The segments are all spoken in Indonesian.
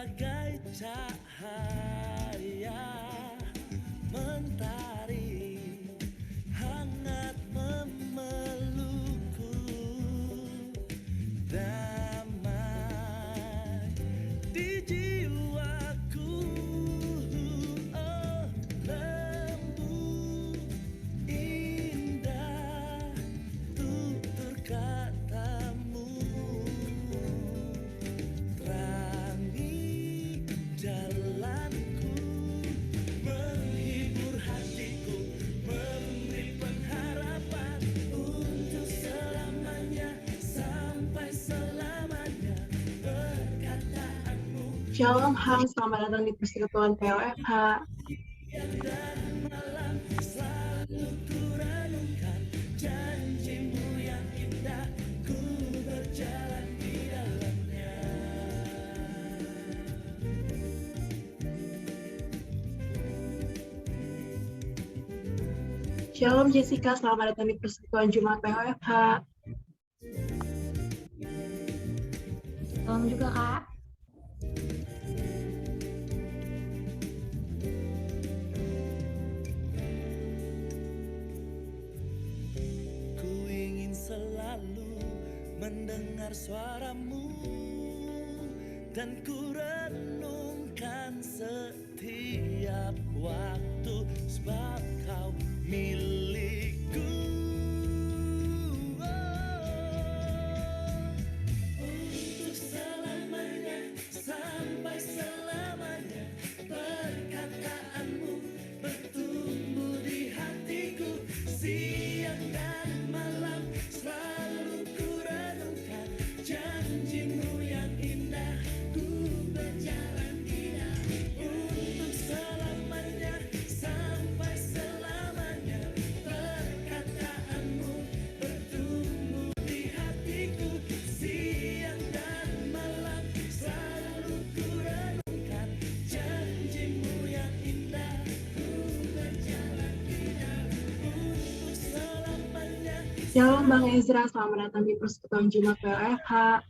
bagai cahaya mentari hangat memelukku, damai di jiwaku. Oh, lembut indah tutur katamu, terangi jalanku, menghibur hatiku, memberi pengharapan untuk selamanya, sampai selamanya. Perkataanmu Shalom Ham, selamat datang di Persekutuan POFH. siang dan malam selalu ku renungkan, janjimu yang indah ku berjalan di dalamnya. Shalom Jessica, selamat datang di Persekutuan Jumat POFH. Shalom juga Kak. Ku ingin selalu mendengar suaramu, dan ku renungkan setiap waktu, sebab kau milikku. Untuk selamanya, sampai selamanya, perkataanmu bertumbuh di hatiku, siang dan malam selalu ku renungkan, janjimu yang indah ku berjalan di dalamnya. Untuk selamanya, sampai selamanya, perkataanmu bertumbuh di hatiku, siang dan malam selalu ku renungkan, janjimu yang indah ku berjalan di dalamnya. Untuk selamanya, Shalom Bang Ezra, selamat datang di Persekutuan Jumat POFH.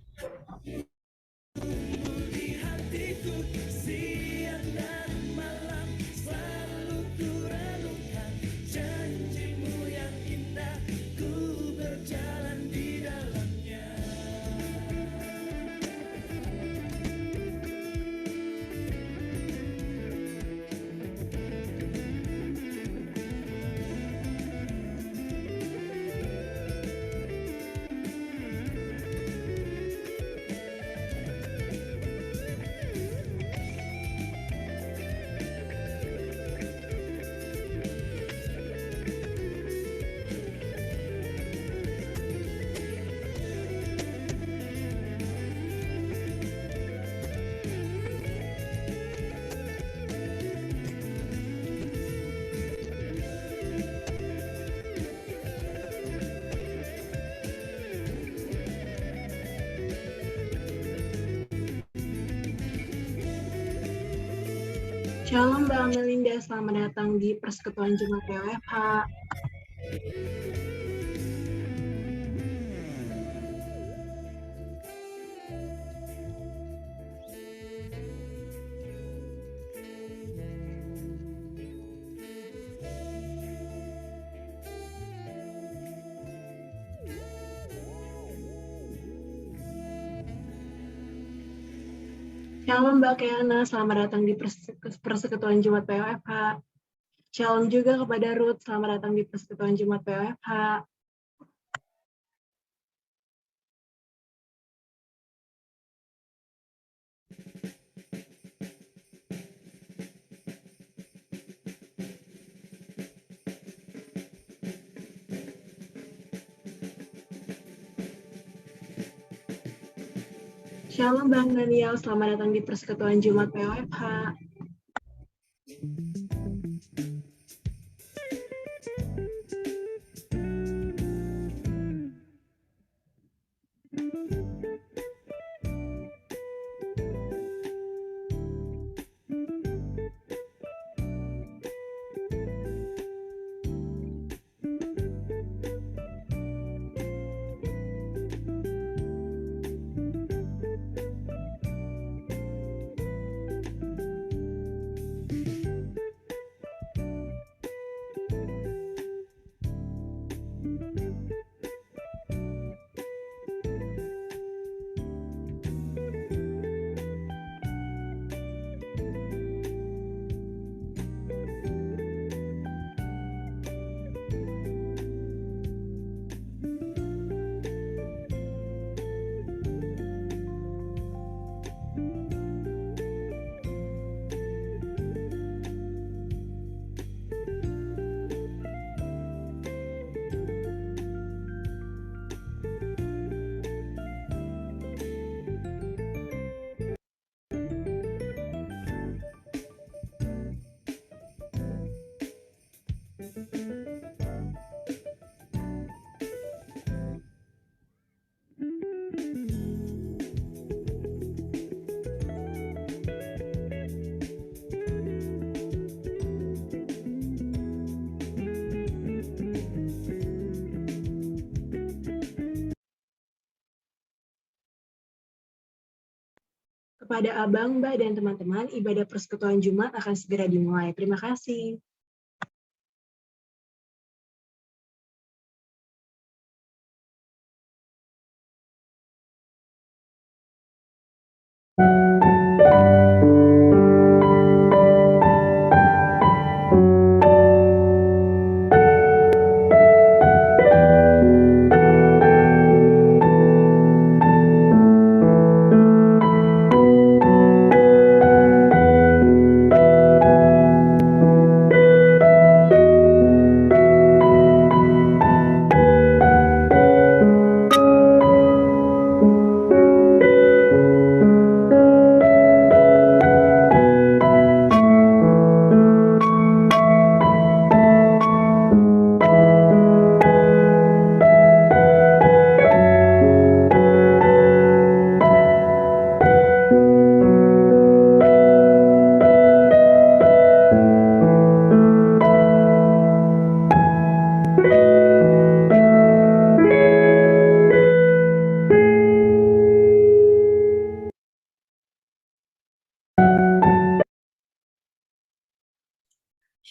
di hatiku, siang dan malam selalu ku renungkan, janjimu yang indah ku berjalan di dalamnya. Shalom Bang Melinda, selamat datang di Persekutuan Jumat POFH. Shalom Mbak Keana, selamat datang di Persekutuan Jumat POFH. Shalom juga kepada Ruth, selamat datang di Persekutuan Jumat POFH. Shalom Bang Daniel, selamat datang di Persekutuan Jumat POFH. kepada Abang, Mbak, dan teman-teman, ibadah persekutuan Jumat akan segera dimulai. Terima kasih.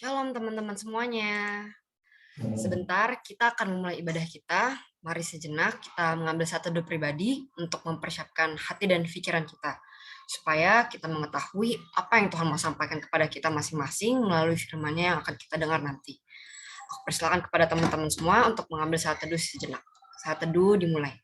Shalom teman-teman semuanya. Sebentar kita akan memulai ibadah kita. Mari sejenak kita mengambil satu doa pribadi untuk mempersiapkan hati dan pikiran kita. Supaya kita mengetahui apa yang Tuhan mau sampaikan kepada kita masing-masing melalui firman-Nya yang akan kita dengar nanti. Aku persilakan kepada teman-teman semua untuk mengambil saat teduh sejenak. Saat teduh dimulai.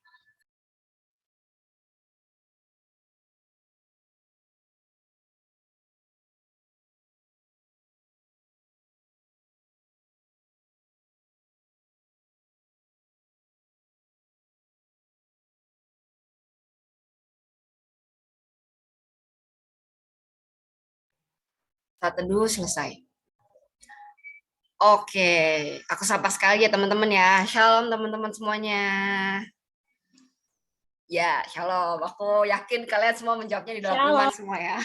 Saat teduh selesai. Oke, aku sapa sekali ya teman-teman ya. Shalom teman-teman semuanya. Ya, shalom. Aku yakin kalian semua menjawabnya di dalam iman semua ya.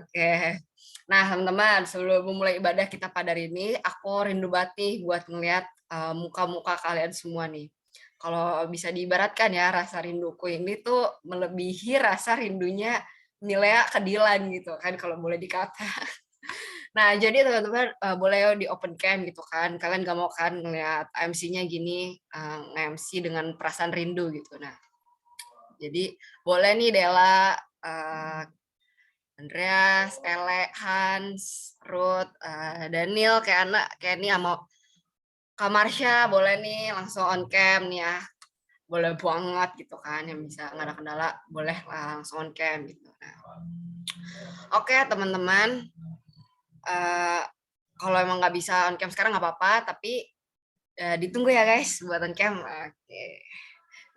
Oke. Nah, teman-teman, sebelum memulai ibadah kita pada hari ini, aku rindu banget buat ngeliat muka-muka kalian semua nih. Kalau bisa diibaratkan ya, rasa rinduku ini tuh melebihi rasa rindunya Nilea ke Dilan gitu kan, kalau boleh dikata. Nah, jadi teman-teman boleh di open cam gitu kan. Kalian gak mau kan ngeliat MC-nya gini, nge-MC dengan perasaan rindu gitu. Nah, jadi boleh nih Dela, Andreas, Ele, Hans, Ruth, Daniel, kayak anak, kayak ini sama Kak Marsha, boleh nih langsung on cam nih ya. Boleh banget gitu kan, yang bisa nggak ada kendala, boleh langsung on cam gitu. Nah, oke teman-teman, kalau emang nggak bisa on cam sekarang nggak apa-apa, tapi ditunggu ya guys buat on cam. Oke,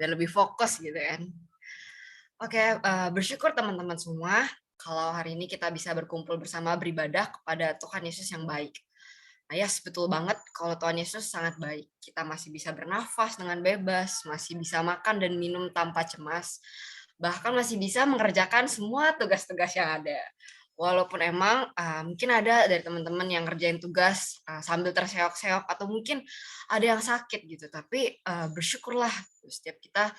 biar lebih fokus gitu kan. Oke, bersyukur teman-teman semua kalau hari ini kita bisa berkumpul bersama beribadah kepada Tuhan Yesus yang baik. Nah, yes, betul banget kalau Tuhan Yesus sangat baik. Kita masih bisa bernafas dengan bebas, masih bisa makan dan minum tanpa cemas, bahkan masih bisa mengerjakan semua tugas-tugas yang ada. Walaupun emang mungkin ada dari teman-teman yang ngerjain tugas sambil terseok-seok atau mungkin ada yang sakit gitu, tapi bersyukurlah setiap kita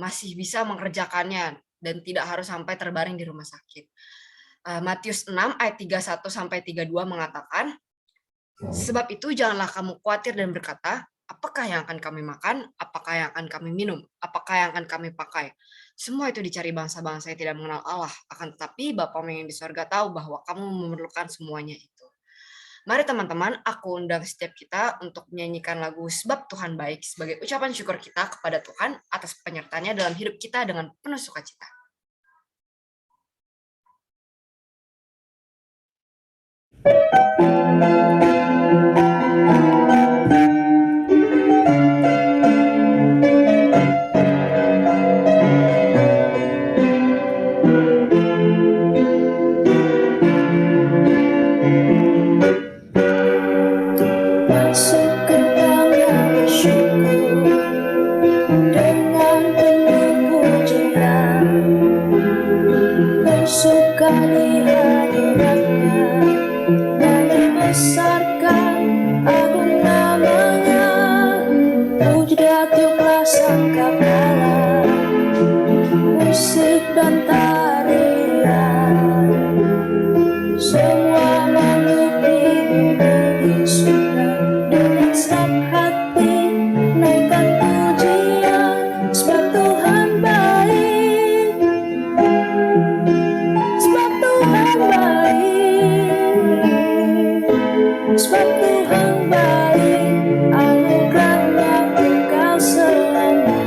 masih bisa mengerjakannya dan tidak harus sampai terbaring di rumah sakit. Matius 6 ayat 31 sampai 32 mengatakan, sebab itu janganlah kamu khawatir dan berkata, apakah yang akan kami makan, apakah yang akan kami minum, apakah yang akan kami pakai. Semua itu dicari bangsa-bangsa yang tidak mengenal Allah, akan tetapi Bapamu yang di surga tahu bahwa kamu memerlukan semuanya itu. Mari teman-teman, aku undang setiap kita untuk menyanyikan lagu Sebab Tuhan Baik sebagai ucapan syukur kita kepada Tuhan atas penyertanya dalam hidup kita dengan penuh sukacita. Musik dan tarian. Semua makhluk di bumi di surga dengan senang hati naikkan pujian, sebab Tuhan baik, sebab Tuhan baik, sebab Tuhan baik, anugerahnya kekal selamanya.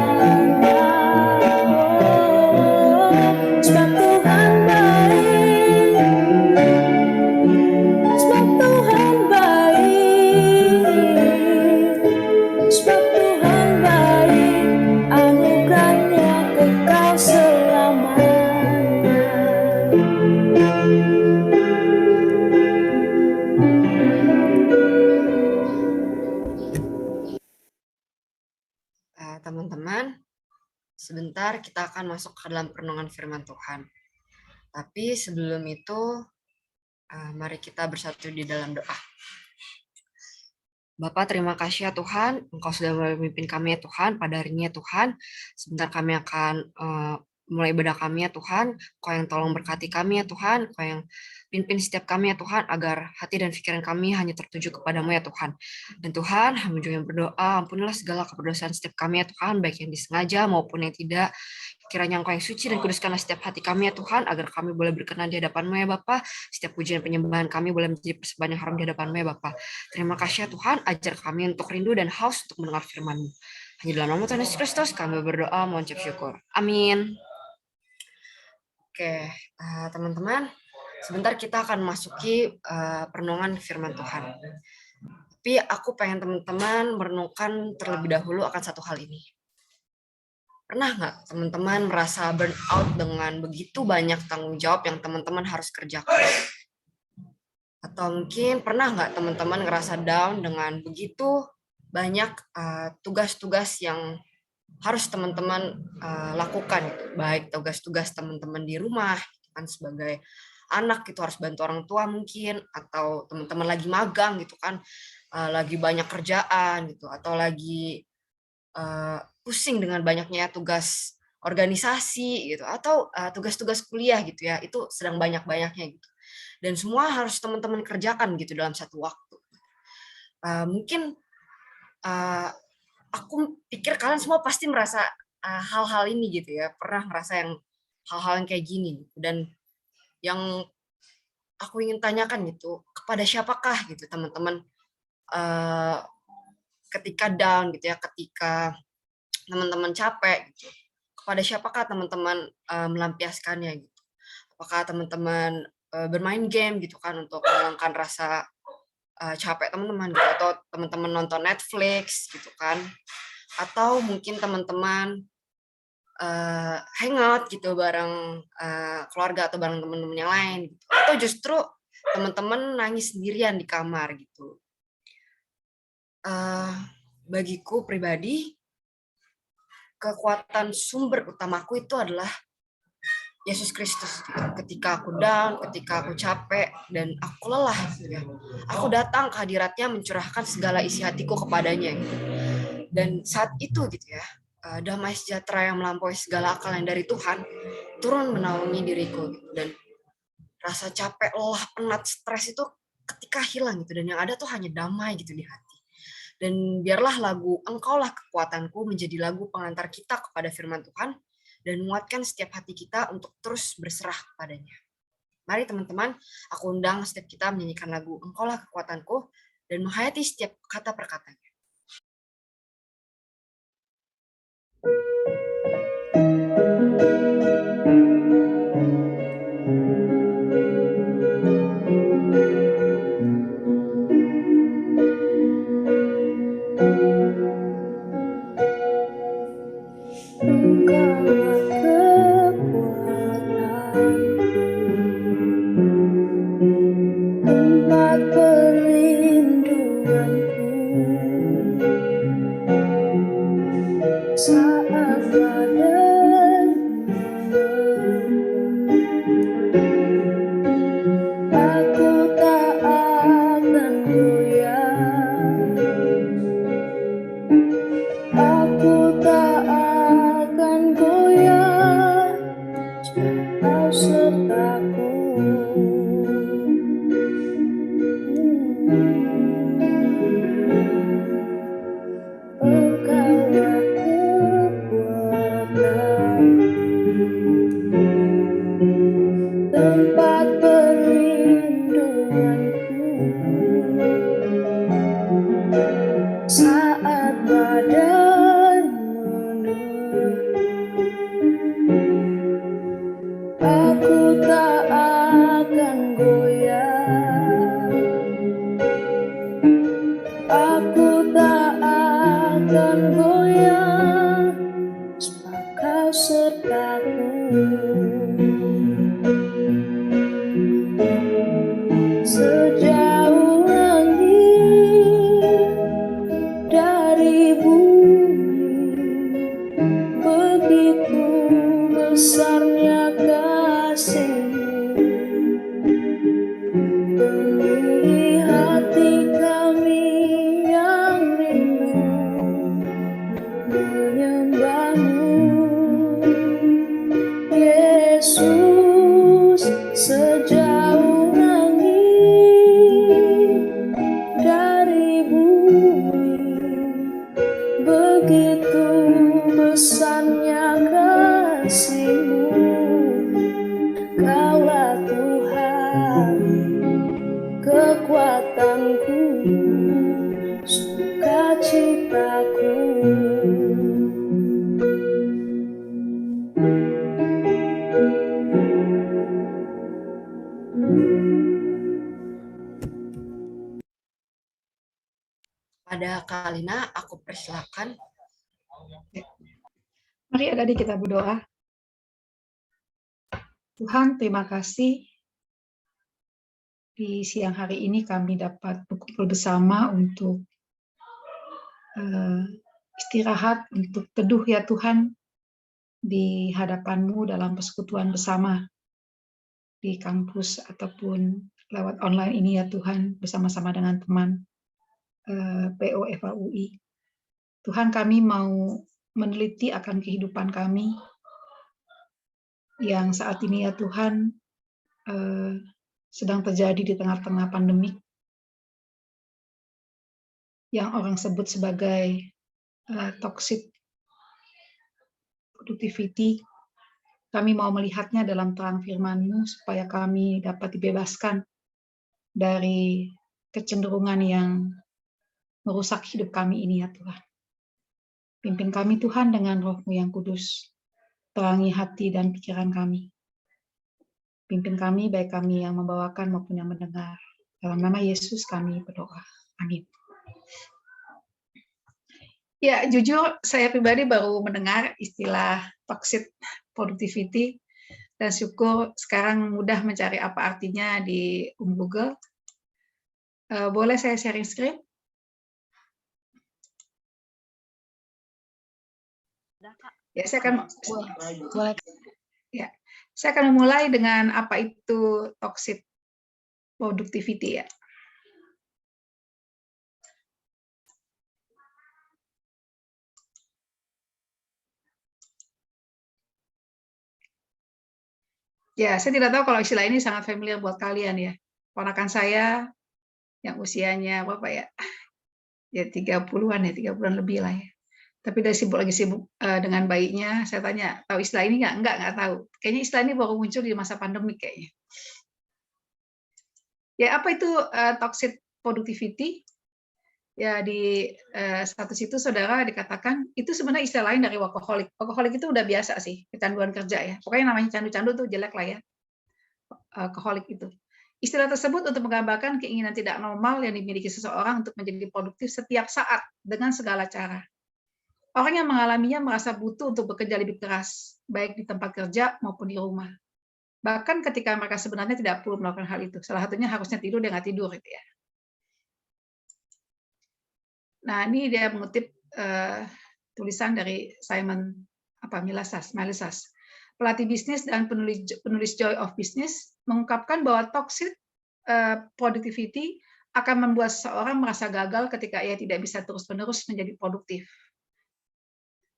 Sebab Tuhan baik, sebab Tuhan baik, sebab Tuhan baik, anugerahnya kekal selamanya. Teman-teman, sebentar kita akan masuk ke dalam perenungan firman Tuhan. Tapi sebelum itu, mari kita bersatu di dalam doa. Bapa, terima kasih ya Tuhan, Engkau sudah memimpin kami ya Tuhan, pada hari ini ya Tuhan. Sebentar kami akan mulai ibadah kami ya Tuhan, Kau yang tolong berkati kami ya Tuhan, Kau yang pimpin setiap kami ya Tuhan, agar hati dan pikiran kami hanya tertuju kepadamu ya Tuhan. Dan Tuhan, kami juga yang berdoa, ampunilah segala keberdosaan setiap kami ya Tuhan, baik yang disengaja maupun yang tidak. Kiranya Engkau yang suci dan kuduskanlah setiap hati kami ya Tuhan, agar kami boleh berkenan di hadapan-Mu ya Bapa. Setiap pujian penyembahan kami boleh menjadi persembahan yang harum di hadapan-Mu ya Bapa. Terima kasih ya Tuhan, ajar kami untuk rindu dan haus untuk mendengar firman-Mu. Hanya dalam nama Tuhan Yesus Kristus kami berdoa, mohon syukur. Amin. Oke, teman-teman, sebentar kita akan masuki perenungan firman Tuhan. Tapi aku pengen teman-teman merenungkan terlebih dahulu akan satu hal ini. Pernah nggak teman-teman merasa burn out dengan begitu banyak tanggung jawab yang teman-teman harus kerjakan? Atau mungkin pernah nggak teman-teman ngerasa down dengan begitu banyak tugas-tugas yang harus teman-teman lakukan, gitu. Baik tugas-tugas teman-teman di rumah, kan sebagai anak itu harus bantu orang tua mungkin, atau teman-teman lagi magang gitu kan, lagi banyak kerjaan gitu, atau lagi pusing dengan banyaknya tugas organisasi gitu, atau tugas-tugas kuliah gitu ya, itu sedang banyak-banyaknya gitu. Dan semua harus teman-teman kerjakan gitu dalam satu waktu. Mungkin aku pikir kalian semua pasti merasa hal-hal ini gitu ya, pernah merasa yang hal-hal yang kayak gini. Dan yang aku ingin tanyakan gitu, kepada siapakah gitu teman-teman ketika down gitu ya, ketika teman-teman capek gitu, kepada siapakah teman-teman melampiaskannya gitu? Apakah teman-teman bermain game gitu kan untuk menghilangkan rasa capek teman-teman gitu, atau teman-teman nonton Netflix gitu kan, atau mungkin teman-teman hangout gitu bareng keluarga atau bareng teman-teman yang lain gitu, atau justru teman-teman nangis sendirian di kamar gitu. Bagiku pribadi, kekuatan sumber utamaku itu adalah Yesus Kristus. Ketika aku down, ketika aku capek dan aku lelah, gitu ya, aku datang ke hadiratnya mencurahkan segala isi hatiku kepadanya. Gitu. Dan saat itu gitu ya, damai sejahtera yang melampaui segala akal yang dari Tuhan turun menaungi diriku. Gitu. Dan rasa capek, lelah, penat, stres itu ketika hilang gitu. Dan yang ada tuh hanya damai gitu di hati. Dan biarlah lagu Engkaulah Kekuatanku menjadi lagu pengantar kita kepada firman Tuhan dan menguatkan setiap hati kita untuk terus berserah kepadanya. Mari teman-teman, aku undang setiap kita menyanyikan lagu Engkaulah Kekuatanku dan menghayati setiap kata perkataannya. Tempat perlindunganku saat kau sertaku. Engkaulah kekuatanku, tempat perlindunganku saat badai menerpa. Aku tak akan goyah, aku tak akan goyah, sebab kau sertaku. Sejauh langit dari bumi, begitu besarnya kasih-Mu. Penuhi hati kami yang rindu menyembah-Mu, Yesus. Sejauh langit dari bumi, begitu besarnya kasih-Mu. Kaulah Tuhan, kekuatanku, sukacitaku. Pada Kalina, aku persilakan. Mari adik-adik kita berdoa. Tuhan, terima kasih di siang hari ini kami dapat berkumpul bersama untuk istirahat, untuk teduh ya Tuhan, di hadapan-Mu dalam persekutuan bersama di kampus ataupun lewat online ini ya Tuhan, bersama-sama dengan teman PO FAUI. Tuhan, kami mau meneliti akan kehidupan kami yang saat ini ya Tuhan sedang terjadi di tengah-tengah pandemik yang orang sebut sebagai toxic productivity. Kami mau melihatnya dalam terang firman-Mu supaya kami dapat dibebaskan dari kecenderungan yang merusak hidup kami ini ya Tuhan. Pimpin kami Tuhan dengan Roh-Mu yang kudus, terangi hati dan pikiran kami. Pimpin kami, baik kami yang membawakan maupun yang mendengar. Dalam nama Yesus kami berdoa. Amin. Ya, jujur saya pribadi baru mendengar istilah toxic productivity dan syukur sekarang mudah mencari apa artinya di Google. Boleh saya sharing screen? Ya, saya akan boleh. Ya, saya akan memulai dengan apa itu toxic productivity ya. Ya, saya tidak tahu kalau istilah ini sangat familiar buat kalian ya. Ponakan saya yang usianya berapa ya? Ya 30-an ya, 30-an lebih lah ya. Tapi dia lagi sibuk dengan bayinya, saya tanya, tahu istilah ini nggak? Nggak tahu. Kayaknya istilah ini baru muncul di masa pandemi kayaknya. Ya, apa itu toxic productivity? Ya, di status itu saudara dikatakan, itu sebenarnya istilah lain dari workaholic. Workaholic itu udah biasa sih, kecanduan kerja ya. Pokoknya namanya candu-candu tuh jelek lah ya. Workaholic itu. Istilah tersebut untuk menggambarkan keinginan tidak normal yang dimiliki seseorang untuk menjadi produktif setiap saat dengan segala cara. Orang yang mengalaminya merasa butuh untuk bekerja lebih keras, baik di tempat kerja maupun di rumah. Bahkan ketika mereka sebenarnya tidak perlu melakukan hal itu. Salah satunya harusnya tidur, dia nggak tidur gitu ya. Nah, ini dia mengutip tulisan dari Simon Milesas. Pelatih bisnis dan penulis Joy of Business mengungkapkan bahwa toxic productivity akan membuat seseorang merasa gagal ketika ia tidak bisa terus-menerus menjadi produktif.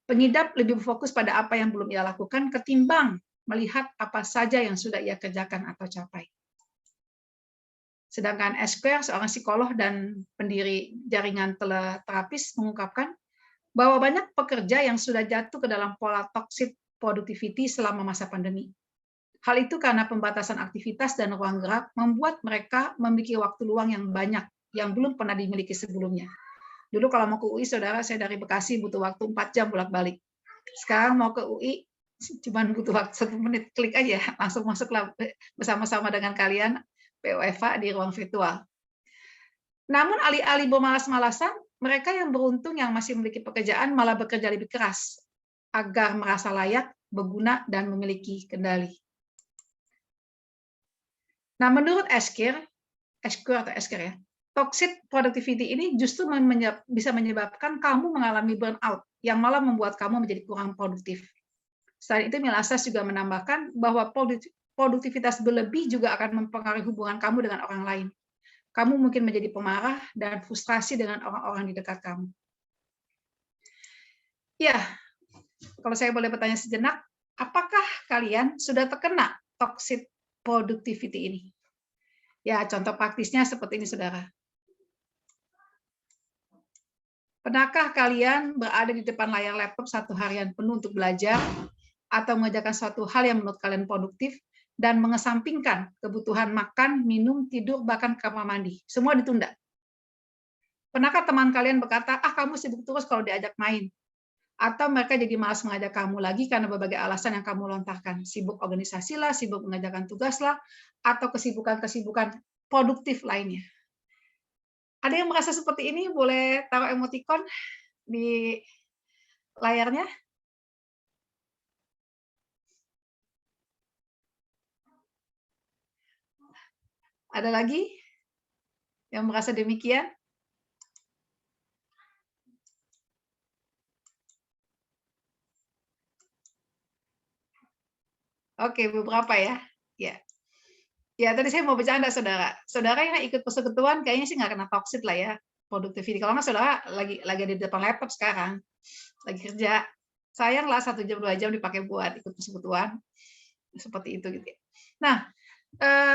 Pengidap lebih berfokus pada apa yang belum ia lakukan ketimbang melihat apa saja yang sudah ia kerjakan atau capai. Sedangkan Esquire, seorang psikolog dan pendiri jaringan teleterapis, mengungkapkan bahwa banyak pekerja yang sudah jatuh ke dalam pola toxic productivity selama masa pandemi. Hal itu karena pembatasan aktivitas dan ruang gerak membuat mereka memiliki waktu luang yang banyak yang belum pernah dimiliki sebelumnya. Dulu kalau mau ke UI, saudara, saya dari Bekasi butuh waktu 4 jam bolak-balik. Sekarang mau ke UI cuma butuh waktu 1 menit, klik aja, langsung masuklah bersama-sama dengan kalian POFA di ruang virtual. Namun alih-alih bermalas-malasan, mereka yang beruntung yang masih memiliki pekerjaan malah bekerja lebih keras agar merasa layak, berguna, dan memiliki kendali. Nah, menurut Esquire ya, toxic productivity ini justru bisa menyebabkan kamu mengalami burnout yang malah membuat kamu menjadi kurang produktif. Selain itu, Milasas juga menambahkan bahwa produktivitas berlebih juga akan mempengaruhi hubungan kamu dengan orang lain. Kamu mungkin menjadi pemarah dan frustrasi dengan orang-orang di dekat kamu. Ya, kalau saya boleh bertanya sejenak, apakah kalian sudah terkena toxic productivity ini? Ya, contoh praktisnya seperti ini, saudara. Pernahkah kalian berada di depan layar laptop 1 harian penuh untuk belajar atau mengerjakan suatu hal yang menurut kalian produktif dan mengesampingkan kebutuhan makan, minum, tidur, bahkan kamar mandi? Semua ditunda. Pernahkah teman kalian berkata, kamu sibuk terus kalau diajak main? Atau mereka jadi malas mengajak kamu lagi karena berbagai alasan yang kamu lontarkan. Sibuk organisasi lah, sibuk mengerjakan tugas lah, atau kesibukan-kesibukan produktif lainnya. Ada yang merasa seperti ini? Boleh taruh emoticon di layarnya. Ada lagi yang merasa demikian? Oke, beberapa ya. Ya, tadi saya mau bercanda, saudara. Saudara yang ikut persekutuan kayaknya sih nggak kena toxic lah ya, productivity. Kalau nggak, saudara lagi di depan laptop sekarang, lagi kerja. Sayanglah 1 jam 2 jam dipakai buat ikut persekutuan. Seperti itu gitu ya. Nah,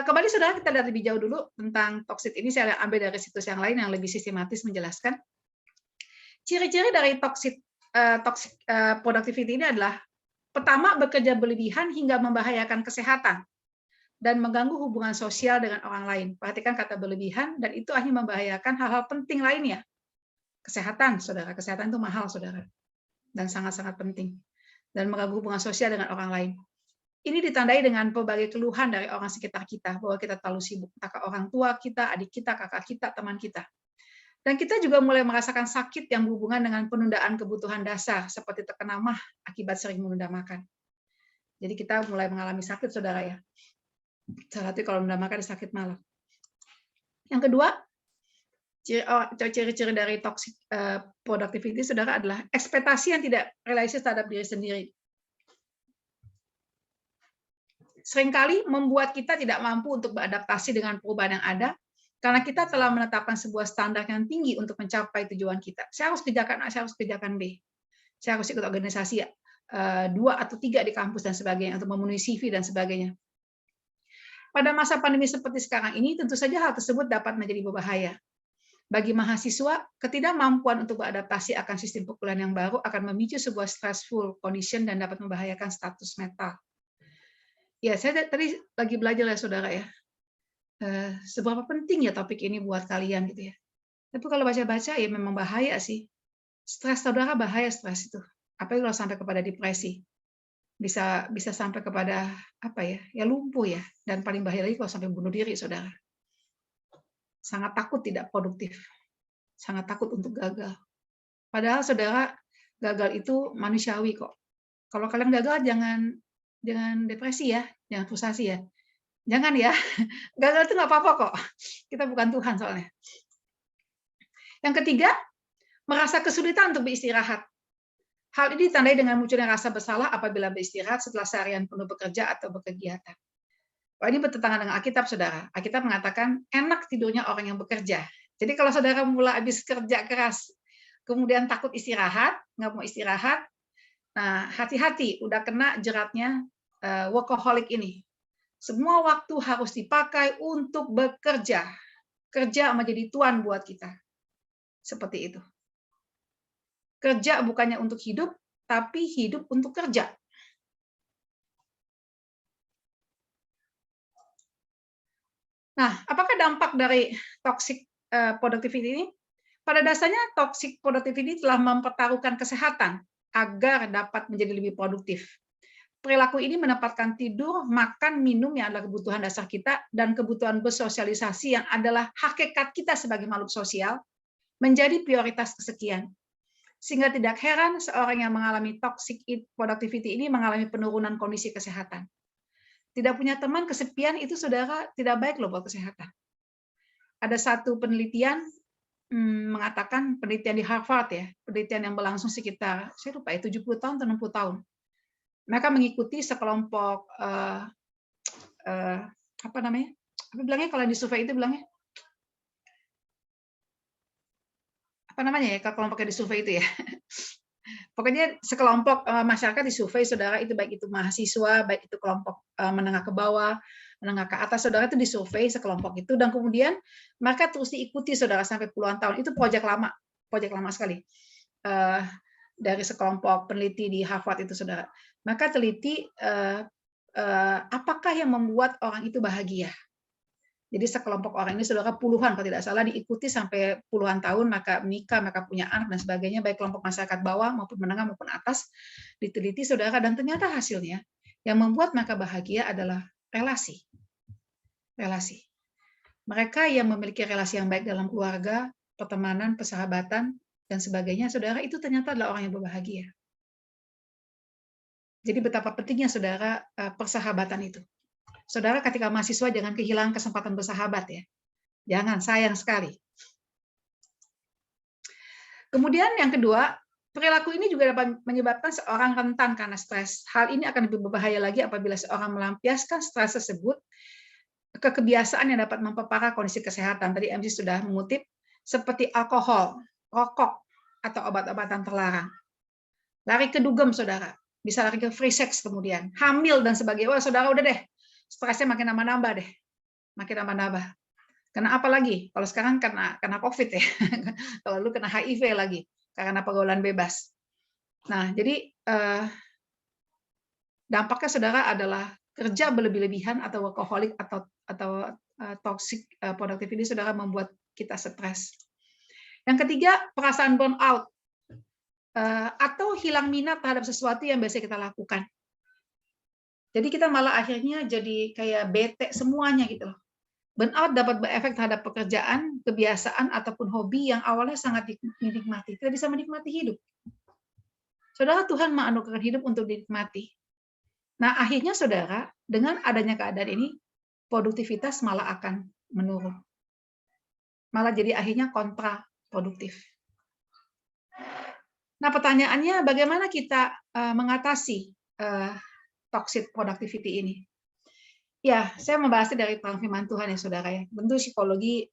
kembali saudara, kita lihat lebih jauh dulu tentang toxic ini. Saya ambil dari situs yang lain yang lebih sistematis menjelaskan. Ciri-ciri dari toxic productivity ini adalah, pertama, bekerja berlebihan hingga membahayakan kesehatan dan mengganggu hubungan sosial dengan orang lain. Perhatikan kata berlebihan, dan itu hanya membahayakan hal-hal penting lainnya. Kesehatan, saudara. Kesehatan itu mahal, saudara. Dan sangat-sangat penting. Dan mengganggu hubungan sosial dengan orang lain. Ini ditandai dengan berbagai keluhan dari orang sekitar kita, bahwa kita terlalu sibuk. Entah orang tua kita, adik kita, kakak kita, teman kita. Dan kita juga mulai merasakan sakit yang berhubungan dengan penundaan kebutuhan dasar, seperti terkena MAH akibat sering menunda makan. Jadi kita mulai mengalami sakit, saudara ya. Salah satu kalau menunda makan sakit malam. Yang kedua, ciri-ciri dari toxic productivity, saudara, adalah ekspektasi yang tidak realistis terhadap diri sendiri. Seringkali membuat kita tidak mampu untuk beradaptasi dengan perubahan yang ada, karena kita telah menetapkan sebuah standar yang tinggi untuk mencapai tujuan kita. Saya harus kerjakan A, saya harus kerjakan B. Saya harus ikut organisasi 2 atau 3 di kampus dan sebagainya, untuk memenuhi CV dan sebagainya. Pada masa pandemi seperti sekarang ini, tentu saja hal tersebut dapat menjadi berbahaya. Bagi mahasiswa, ketidakmampuan untuk beradaptasi akan sistem perkuliahan yang baru akan memicu sebuah stressful condition dan dapat membahayakan status mental. Ya, saya tadi lagi belajar ya, saudara ya. Seberapa penting ya topik ini buat kalian gitu ya. Tapi kalau baca-baca ya memang bahaya sih. Stres, saudara, bahaya stres itu. Apalagi kalau sampai kepada depresi. Bisa sampai kepada apa ya? Ya lumpuh ya. Dan paling bahaya lagi kalau sampai bunuh diri, saudara. Sangat takut tidak produktif. Sangat takut untuk gagal. Padahal, saudara, gagal itu manusiawi kok. Kalau kalian gagal, jangan depresi ya, jangan frustasi ya. Jangan ya. Gagal itu nggak apa-apa kok. Kita bukan Tuhan soalnya. Yang ketiga, merasa kesulitan untuk beristirahat. Hal ini ditandai dengan munculnya rasa bersalah apabila beristirahat setelah seharian penuh bekerja atau berkegiatan. Wah, ini bertentangan dengan Alkitab, saudara. Alkitab mengatakan enak tidurnya orang yang bekerja. Jadi kalau saudara mulai habis kerja keras, kemudian takut istirahat, nggak mau istirahat, nah hati-hati, udah kena jeratnya workaholic ini. Semua waktu harus dipakai untuk bekerja. Kerja menjadi tuan buat kita. Seperti itu. Kerja bukannya untuk hidup, tapi hidup untuk kerja. Nah, apakah dampak dari toxic productivity ini? Pada dasarnya toxic productivity telah mempertaruhkan kesehatan agar dapat menjadi lebih produktif. Perilaku ini menempatkan tidur, makan, minum yang adalah kebutuhan dasar kita, dan kebutuhan bersosialisasi yang adalah hakikat kita sebagai makhluk sosial, menjadi prioritas kesekian. Sehingga tidak heran seorang yang mengalami toxic productivity ini mengalami penurunan kondisi kesehatan. Tidak punya teman, kesepian, itu saudara tidak baik loh buat kesehatan. Ada satu penelitian mengatakan, penelitian di Harvard ya, penelitian yang berlangsung sekitar, saya lupa ya, 70 tahun atau 60 tahun. Mereka mengikuti sekelompok apa namanya? Apa bilangnya kalau di survei itu bilangnya? Apa namanya ya kalau kelompoknya di survei itu ya? Pokoknya sekelompok masyarakat disurvei, saudara, itu baik itu mahasiswa, baik itu kelompok menengah ke bawah, menengah ke atas, saudara, itu disurvei sekelompok itu, dan kemudian mereka terus diikuti, saudara, sampai puluhan tahun. Itu proyek lama sekali. Dari sekelompok peneliti di Harvard itu, saudara. Maka teliti apakah yang membuat orang itu bahagia. Jadi sekelompok orang ini, saudara, puluhan kalau tidak salah, diikuti sampai puluhan tahun, maka menikah, maka punya anak dan sebagainya, baik kelompok masyarakat bawah maupun menengah maupun atas, diteliti, saudara, dan ternyata hasilnya yang membuat mereka bahagia adalah relasi. Relasi. Mereka yang memiliki relasi yang baik dalam keluarga, pertemanan, persahabatan, dan sebagainya, saudara, itu ternyata adalah orang yang berbahagia. Jadi betapa pentingnya, saudara, persahabatan itu. Saudara, ketika mahasiswa jangan kehilangan kesempatan bersahabat ya. Jangan, sayang sekali. Kemudian yang kedua, perilaku ini juga dapat menyebabkan seorang rentan karena stres. Hal ini akan lebih berbahaya lagi apabila seorang melampiaskan stres tersebut ke kebiasaan yang dapat memperparah kondisi kesehatan. Tadi MC sudah mengutip, seperti alkohol, rokok, atau obat-obatan terlarang. Lari ke dugem, saudara. Bisa lari ke free sex kemudian. Hamil dan sebagainya. Wah, saudara, udah deh. Stresnya makin nambah-nambah deh. Makin nambah-nambah. Karena apa lagi? Kalau sekarang karena COVID ya. Kalau lu kena HIV lagi. Karena pergaulan bebas. Nah, jadi dampaknya, saudara, adalah kerja berlebih-lebihan atau workaholic atau toxic productivity, saudara, membuat kita stres. Yang ketiga, perasaan burnout atau hilang minat terhadap sesuatu yang biasa kita lakukan. Jadi kita malah akhirnya jadi kayak bete semuanya gitu loh. Burnout dapat berefek terhadap pekerjaan, kebiasaan, ataupun hobi yang awalnya sangat dinikmati. Kita bisa menikmati hidup. Saudara, Tuhan menganugerahkan hidup untuk dinikmati. Nah, akhirnya, saudara, dengan adanya keadaan ini, produktivitas malah akan menurun. Malah jadi akhirnya kontraproduktif. Nah, pertanyaannya, bagaimana kita mengatasi toxic productivity ini? Ya, saya membahasnya dari terang firman Tuhan ya, saudara ya. Tentu psikologi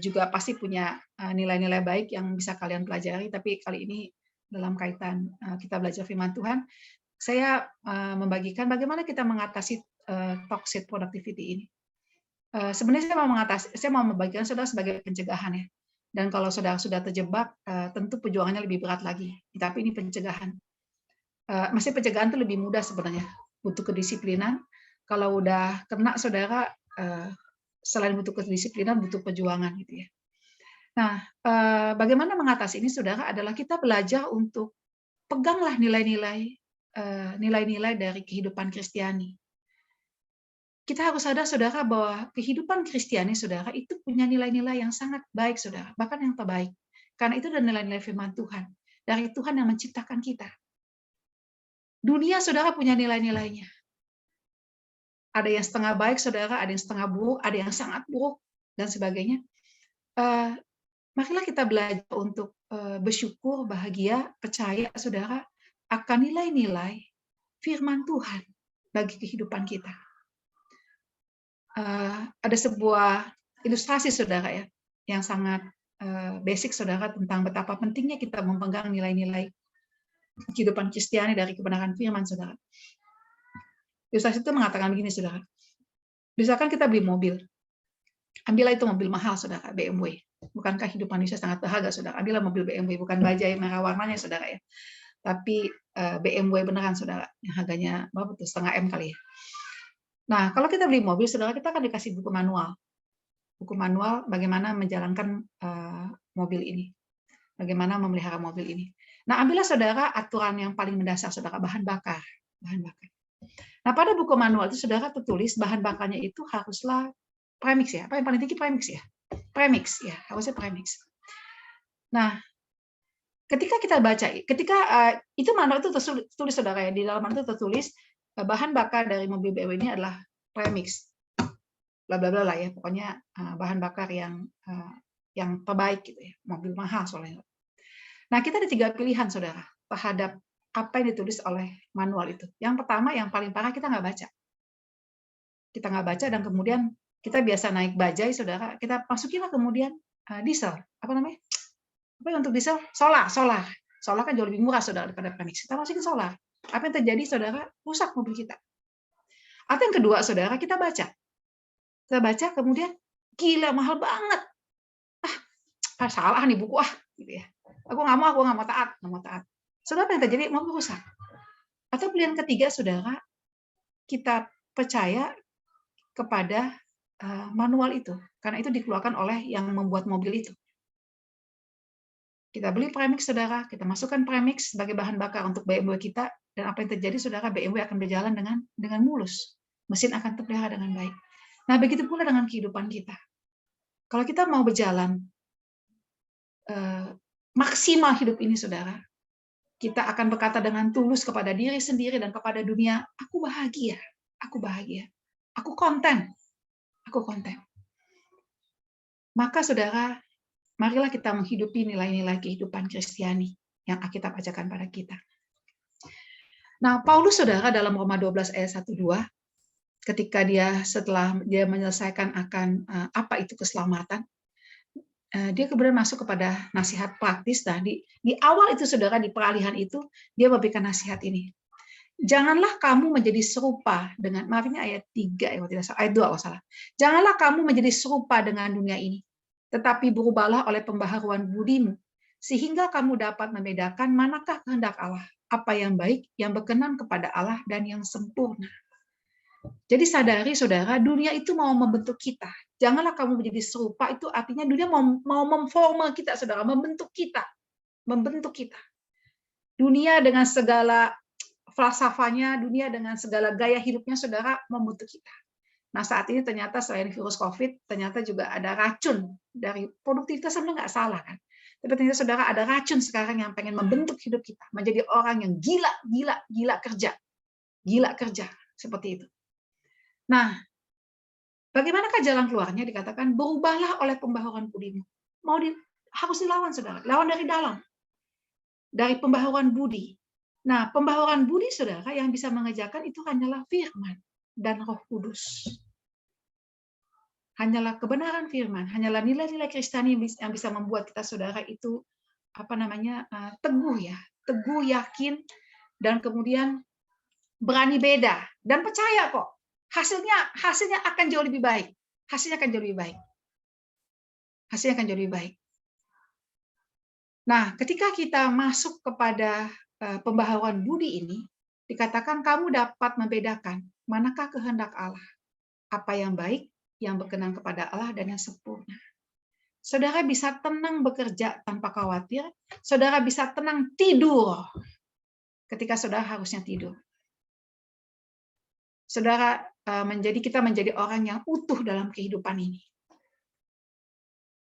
juga pasti punya nilai-nilai baik yang bisa kalian pelajari, tapi kali ini dalam kaitan kita belajar firman Tuhan, saya membagikan bagaimana kita mengatasi toxic productivity ini. Sebenarnya saya mau membagikan saudara sebagai pencegahan ya. Dan kalau saudara sudah terjebak, tentu perjuangannya lebih berat lagi. Tapi ini pencegahan. Masih pencegahan itu lebih mudah sebenarnya. Butuh kedisiplinan. Kalau udah kena, saudara, selain butuh kedisiplinan, butuh perjuangan gitu ya. Nah, bagaimana mengatasi ini, saudara, adalah kita belajar untuk peganglah nilai-nilai dari kehidupan Kristiani. Kita harus sadar, saudara, bahwa kehidupan Kristiani, saudara, itu punya nilai-nilai yang sangat baik, saudara, bahkan yang terbaik. Karena itu adalah nilai-nilai firman Tuhan. Dari Tuhan yang menciptakan kita. Dunia, saudara, punya nilai-nilainya. Ada yang setengah baik, saudara, ada yang setengah buruk, ada yang sangat buruk, dan sebagainya. Marilah kita belajar untuk bersyukur, bahagia, percaya, saudara, akan nilai-nilai firman Tuhan bagi kehidupan kita. Ada sebuah ilustrasi, saudara, ya, yang sangat basic, saudara, tentang betapa pentingnya kita memegang nilai-nilai kehidupan Kristiani dari kebenaran firman, saudara. Ilustrasi itu mengatakan begini, saudara. Misalkan kita beli mobil, ambillah itu mobil mahal, saudara, BMW. Bukankah hidup manusia sangat berharga, saudara? Ambillah mobil BMW, bukan bajai merah warnanya, saudara ya. Tapi BMW beneran, saudara, yang harganya berapa tuh, 0,5 M kali ya. Nah, kalau kita beli mobil, saudara, kita akan dikasih buku manual bagaimana menjalankan mobil ini, bagaimana memelihara mobil ini. Nah, ambillah saudara aturan yang paling mendasar, saudara, bahan bakar. Nah, pada buku manual itu saudara tertulis bahan bakarnya itu haruslah premix ya. Apa yang paling tinggi premix ya? Premix ya, harusnya premix. Nah, ketika kita baca, itu manual itu tertulis saudara ya, di dalam manual itu tertulis bahan bakar dari mobil BMW ini adalah premix. Bla bla bla lah ya, pokoknya bahan bakar yang terbaik gitu ya, mobil mahal soalnya. Nah, kita ada 3 pilihan saudara terhadap apa yang ditulis oleh manual itu. Yang pertama, yang paling parah, kita nggak baca. Kita nggak baca dan kemudian kita biasa naik bajai saudara, kita masukinlah kemudian diesel, apa namanya? Apa untuk diesel? Solar kan jauh lebih murah saudara daripada premix. Kita masukin solar. Apa yang terjadi saudara? Rusak mobil kita. Atau yang kedua saudara, kita baca kemudian gila mahal banget, salah nih buku gitu ya, aku nggak mau taat. Saudara, apa yang terjadi? Mau rusak. Atau pilihan ketiga saudara, kita percaya kepada manual itu karena itu dikeluarkan oleh yang membuat mobil itu. Kita beli premix saudara, kita masukkan premix sebagai bahan bakar untuk BMW kita, dan apa yang terjadi saudara, BMW akan berjalan dengan mulus, mesin akan terpelihara dengan baik. Nah, begitu pula dengan kehidupan kita. Kalau kita mau berjalan maksimal hidup ini, saudara, kita akan berkata dengan tulus kepada diri sendiri dan kepada dunia, aku bahagia, aku konten. Maka, saudara, marilah kita menghidupi nilai-nilai kehidupan Kristiani yang Alkitab ajarkan pada kita. Nah, Paulus, saudara, dalam Roma 12 ayat 1-2, ketika setelah dia menyelesaikan akan apa itu keselamatan, dia kemudian masuk kepada nasihat praktis. Nah, di awal itu saudara, di peralihan itu dia memberikan nasihat ini. Janganlah kamu menjadi serupa dengan, maaf ini ayat 3 ya, tidak salah, ayat 2 kalau salah. Janganlah kamu menjadi serupa dengan dunia ini, tetapi berubahlah oleh pembaharuan budimu, sehingga kamu dapat membedakan manakah kehendak Allah, apa yang baik, yang berkenan kepada Allah, dan yang sempurna. Jadi sadari saudara, dunia itu mau membentuk kita. Janganlah kamu menjadi serupa, itu artinya dunia mau memforma kita saudara, membentuk kita. Dunia dengan segala falsafahnya, dunia dengan segala gaya hidupnya saudara, membentuk kita. Nah, saat ini ternyata selain virus COVID, ternyata juga ada racun dari produktivitas. Sebenarnya nggak salah kan? Tapi ternyata saudara, ada racun sekarang yang pengen membentuk hidup kita menjadi orang yang gila kerja seperti itu. Nah, bagaimanakah jalan keluarnya? Dikatakan berubahlah oleh pembaharuan budimu. Harus dilawan saudara, lawan dari dalam, dari pembaharuan budi. Nah, pembaharuan budi saudara yang bisa mengerjakan itu hanyalah firman dan Roh Kudus. Hanyalah kebenaran firman, hanyalah nilai-nilai Kristiani yang bisa membuat kita saudara itu teguh, yakin, dan kemudian berani beda dan percaya kok. Hasilnya akan jauh lebih baik. Nah, ketika kita masuk kepada pembaharuan budi ini, dikatakan kamu dapat membedakan manakah kehendak Allah, apa yang baik, yang berkenan kepada Allah, dan yang sempurna. Saudara bisa tenang bekerja tanpa khawatir. Saudara bisa tenang tidur ketika saudara harusnya tidur. Saudara, kita menjadi orang yang utuh dalam kehidupan ini.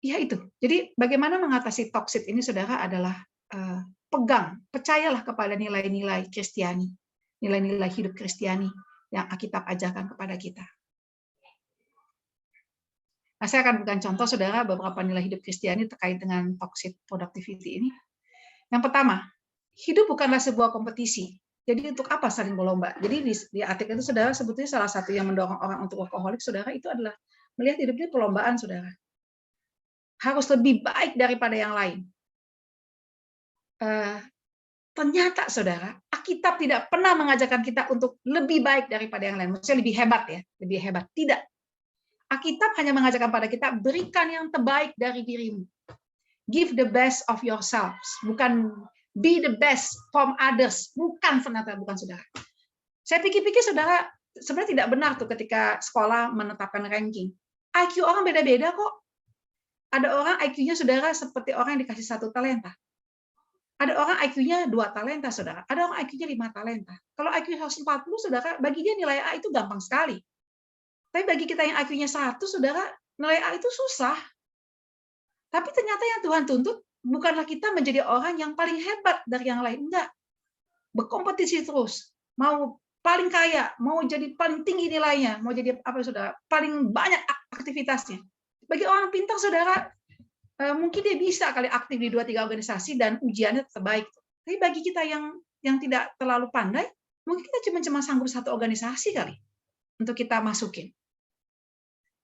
Ya itu. Jadi bagaimana mengatasi toksit ini, saudara, adalah percayalah kepada nilai-nilai Kristiani, nilai-nilai hidup Kristiani yang Alkitab ajarkan kepada kita. Nah, saya akan berikan contoh, saudara, beberapa nilai hidup Kristiani terkait dengan toxic productivity ini. Yang pertama, hidup bukanlah sebuah kompetisi. Jadi untuk apa saling berlomba? Jadi di artikel itu, saudara, sebetulnya salah satu yang mendorong orang untuk workaholic, saudara, itu adalah melihat hidup ini perlombaan, saudara. Harus lebih baik daripada yang lain. ternyata saudara, Alkitab tidak pernah mengajarkan kita untuk lebih baik daripada yang lain. Maksudnya lebih hebat ya, lebih hebat. Tidak. Alkitab hanya mengajarkan pada kita, berikan yang terbaik dari dirimu. Give the best of yourselves. Bukan be the best from others. Bukan ternyata, bukan saudara. Saya pikir-pikir saudara, sebenarnya tidak benar tuh ketika sekolah menetapkan ranking. IQ orang beda-beda kok. Ada orang IQ-nya saudara seperti orang yang dikasih 1 talenta. Ada orang IQ-nya 2 talenta, saudara. Ada orang IQ-nya 5 talenta. Kalau IQ 140, saudara, bagi dia nilai A itu gampang sekali. Tapi bagi kita yang IQ-nya 100, saudara, nilai A itu susah. Tapi ternyata yang Tuhan tuntut bukanlah kita menjadi orang yang paling hebat dari yang lain. Enggak. Berkompetisi terus. Mau paling kaya, mau jadi paling tinggi nilainya, mau jadi apa saudara, paling banyak aktivitasnya. Bagi orang pintar, saudara, mungkin dia bisa kali aktif di 2-3 organisasi dan ujiannya terbaik. Tapi bagi kita yang tidak terlalu pandai, mungkin kita cuma sanggup 1 organisasi kali untuk kita masukin.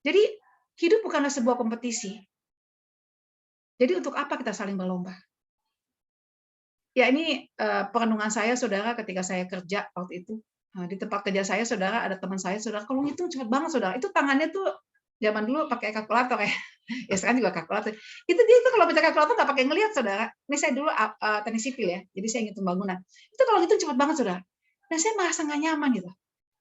Jadi hidup bukanlah sebuah kompetisi. Jadi untuk apa kita saling berlomba? Ya ini perenungan saya, saudara, ketika saya kerja waktu itu. Di tempat kerja saya, saudara, ada teman saya, saudara, kalau ngitung cepat banget, saudara. Itu tangannya tuh zaman dulu pakai kalkulator ya. Ya sekarang juga kalkulator. Itu dia kalau baca kalkulator nggak pakai ngelihat, saudara. Ini saya dulu teknik sipil ya, jadi saya ngitung bangunan. Itu kalau ngitung cepat banget, saudara. Dan saya merasa nggak nyaman gitu.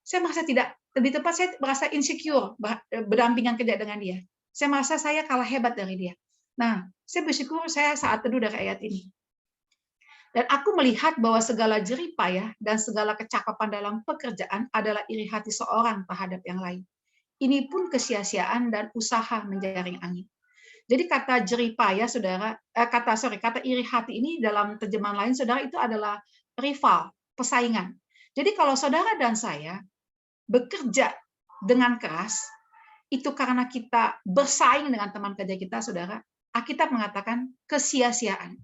Saya merasa tidak, lebih tepat saya merasa insecure berdampingan kerja dengan dia. Saya merasa saya kalah hebat dari dia. Nah, saya bersyukur saya saat teduh dari ayat ini. Dan aku melihat bahwa segala jerih payah dan segala kecakapan dalam pekerjaan adalah iri hati seorang terhadap yang lain. Ini pun kesia-siaan dan usaha menjaring angin. Jadi kata jerih payah, saudara, kata iri hati ini dalam terjemahan lain, saudara, itu adalah rival, persaingan. Jadi kalau saudara dan saya bekerja dengan keras, itu karena kita bersaing dengan teman kerja kita, saudara, Alkitab mengatakan kesia-siaan,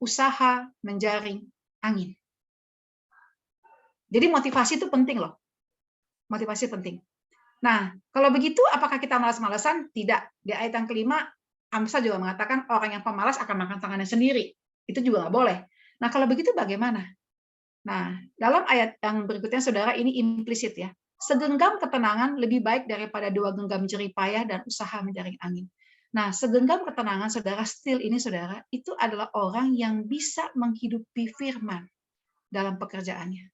usaha menjaring angin. Jadi motivasi itu penting loh. Motivasi penting. Nah, kalau begitu apakah kita malas-malasan? Tidak. Di ayat yang kelima, Amsal juga mengatakan orang yang pemalas akan makan tangannya sendiri. Itu juga nggak boleh. Nah, kalau begitu bagaimana? Nah, dalam ayat yang berikutnya, saudara, ini implisit ya. Segenggam ketenangan lebih baik daripada 2 genggam jerih payah dan usaha menjaring angin. Nah, segenggam ketenangan, saudara, still ini, saudara, itu adalah orang yang bisa menghidupi firman dalam pekerjaannya.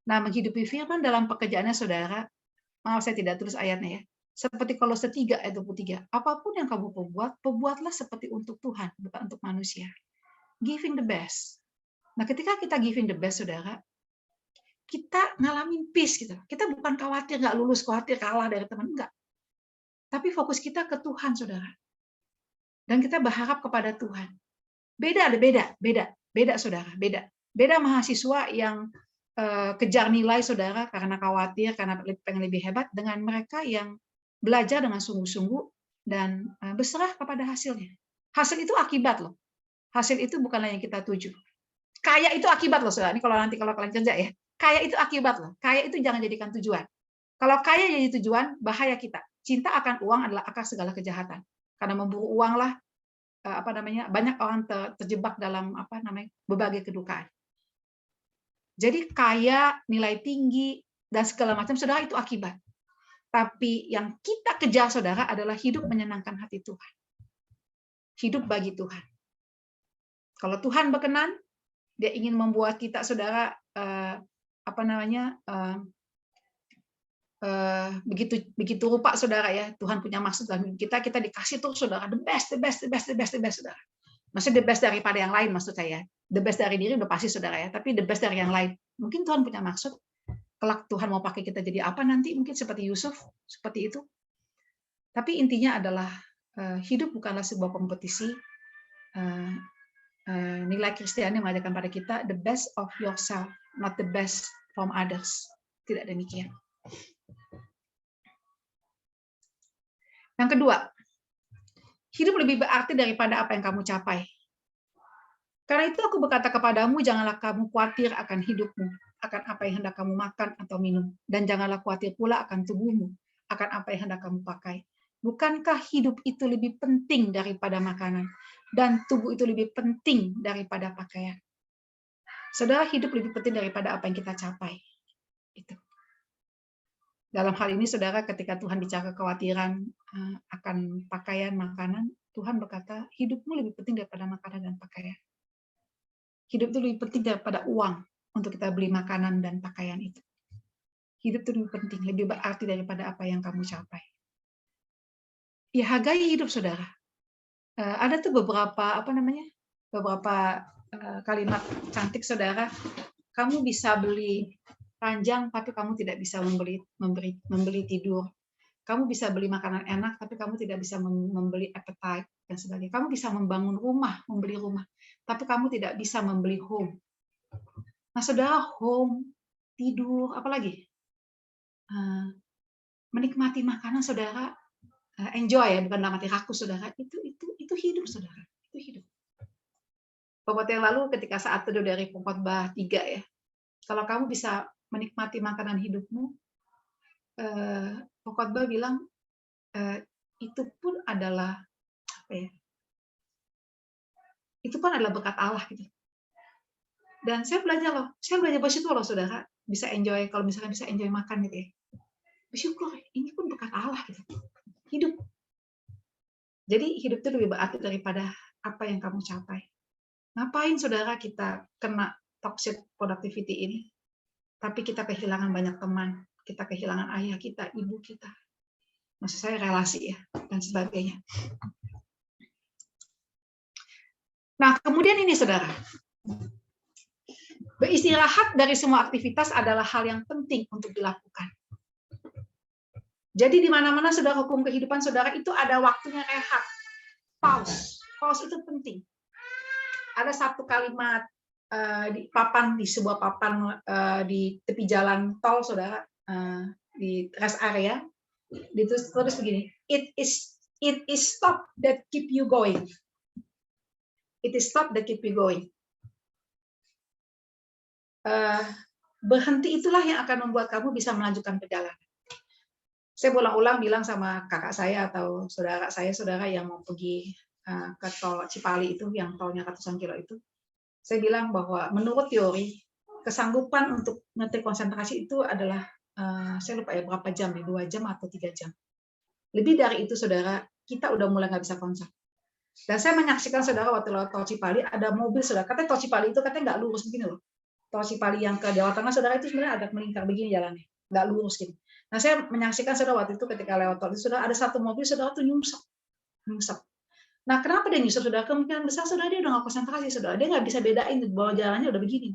Nah, menghidupi firman dalam pekerjaannya, saudara, maaf saya tidak tulis ayatnya ya. Seperti Kolose 3 ayat 23, apapun yang kamu perbuat, perbuatlah seperti untuk Tuhan, bukan untuk manusia. Giving the best. Nah, ketika kita giving the best, saudara, kita ngalamin peace gitu. Kita bukan khawatir nggak lulus, khawatir kalah dari teman, enggak. Tapi fokus kita ke Tuhan, saudara. Dan kita berharap kepada Tuhan. Beda, saudara, beda. Beda mahasiswa yang kejar nilai, saudara, karena khawatir, karena pengen lebih hebat, dengan mereka yang belajar dengan sungguh-sungguh dan berserah kepada hasilnya. Hasil itu akibat loh. Hasil itu bukanlah yang kita tuju. Kaya itu akibat loh, saudara. Ini kalau kalian kerja ya. Kaya itu akibat loh. Kaya itu jangan jadikan tujuan. Kalau kaya jadi tujuan, bahaya kita. Cinta akan uang adalah akar segala kejahatan. Karena memburu uanglah banyak orang terjebak dalam berbagai kedukaan. Jadi kaya, nilai tinggi dan segala macam, saudara, itu akibat. Tapi yang kita kejar, saudara, adalah hidup menyenangkan hati Tuhan. Hidup bagi Tuhan. Kalau Tuhan berkenan, Dia ingin membuat kita, saudara, begitu rupa, saudara ya. Tuhan punya maksud dalam hidup kita dikasih tuh, saudara, the best, saudara. Maksudnya the best daripada yang lain, maksud saya. The best dari diri udah pasti, saudara ya, tapi the best dari yang lain. Mungkin Tuhan punya maksud. Kelak Tuhan mau pakai kita jadi apa nanti, mungkin seperti Yusuf, seperti itu. Tapi intinya adalah hidup bukanlah sebuah kompetisi. Nilai Kristiani mengajarkan pada kita the best of yourself, not the best from others. Tidak demikian. Yang kedua, hidup lebih berarti daripada apa yang kamu capai. Karena itu aku berkata kepadamu, janganlah kamu khawatir akan hidupmu, akan apa yang hendak kamu makan atau minum, dan janganlah khawatir pula akan tubuhmu, akan apa yang hendak kamu pakai. Bukankah hidup itu lebih penting daripada makanan, dan tubuh itu lebih penting daripada pakaian? Saudara, hidup lebih penting daripada apa yang kita capai. Itu. Dalam hal ini, saudara, ketika Tuhan bicara kekhawatiran akan pakaian, makanan, Tuhan berkata, hidupmu lebih penting daripada makanan dan pakaian. Hidup itu lebih penting daripada uang untuk kita beli makanan dan pakaian itu. Hidup itu lebih penting, lebih berarti daripada apa yang kamu capai. Ya, hargai hidup, saudara. Ada tuh beberapa kalimat cantik, saudara. Kamu bisa beli ranjang, tapi kamu tidak bisa membeli tidur. Kamu bisa beli makanan enak, tapi kamu tidak bisa membeli appetite dan sebagainya. Kamu bisa membangun rumah, membeli rumah, tapi kamu tidak bisa membeli home. Nah, saudara, home, tidur, apalagi menikmati makanan, saudara, enjoy ya, bukan dalam arti rakus, saudara. Itu hidup, saudara. Itu hidup. Beberapa yang lalu, ketika saat teduh dari Pengkhotbah 3 ya, kalau kamu bisa menikmati makanan hidupmu, Pengkhotbah bilang itu pun adalah apa ya? Itu pun adalah berkat Allah gitu. Dan saya belajar bersyukur loh, saudara, bisa enjoy, kalau misalnya bisa enjoy makan gitu ya. Bersyukur, ini pun berkat Allah gitu. Hidup. Jadi hidup itu lebih berarti daripada apa yang kamu capai. Ngapain, saudara, kita kena toxic productivity ini? Tapi kita kehilangan banyak teman, kita kehilangan ayah kita, ibu kita. Maksud saya relasi ya, dan sebagainya. Nah, kemudian ini, saudara. Beristirahat dari semua aktivitas adalah hal yang penting untuk dilakukan. Jadi di mana-mana, saudara, hukum kehidupan saudara itu ada waktunya rehat. Pause. Pause itu penting. Ada satu kalimat di sebuah papan di tepi jalan tol, saudara, di rest area, ditulis begini, it is stop that keep you going. It is stop that keep you going. Berhenti itulah yang akan membuat kamu bisa melanjutkan perjalanan. Saya ulang-ulang bilang sama kakak saya atau saudara saya, saudara yang mau pergi ke tol Cipali itu, yang tolnya ratusan kilo itu, saya bilang bahwa menurut teori, kesanggupan untuk ngetik konsentrasi itu adalah, saya lupa ya berapa jam, 2 jam atau 3 jam. Lebih dari itu, saudara, kita udah mulai nggak bisa konsen. Dan saya menyaksikan, saudara, waktu lewat tol Cipali, ada mobil, saudara, katanya tol Cipali itu katanya nggak lurus begini loh. Tol Cipali yang ke Jawa Tengah, saudara, itu sebenarnya agak melingkar begini jalannya, nggak lurus gitu. Nah, saya menyaksikan, saudara, waktu itu ketika lewat tol itu, saudara, ada satu mobil, saudara, tuh nyungsep. Nah, kenapa dia nyungsep, saudara? Kemungkinan besar, saudara, dia udah nggak konsentrasi, saudara. Dia nggak bisa bedain bahwa jalannya udah begini.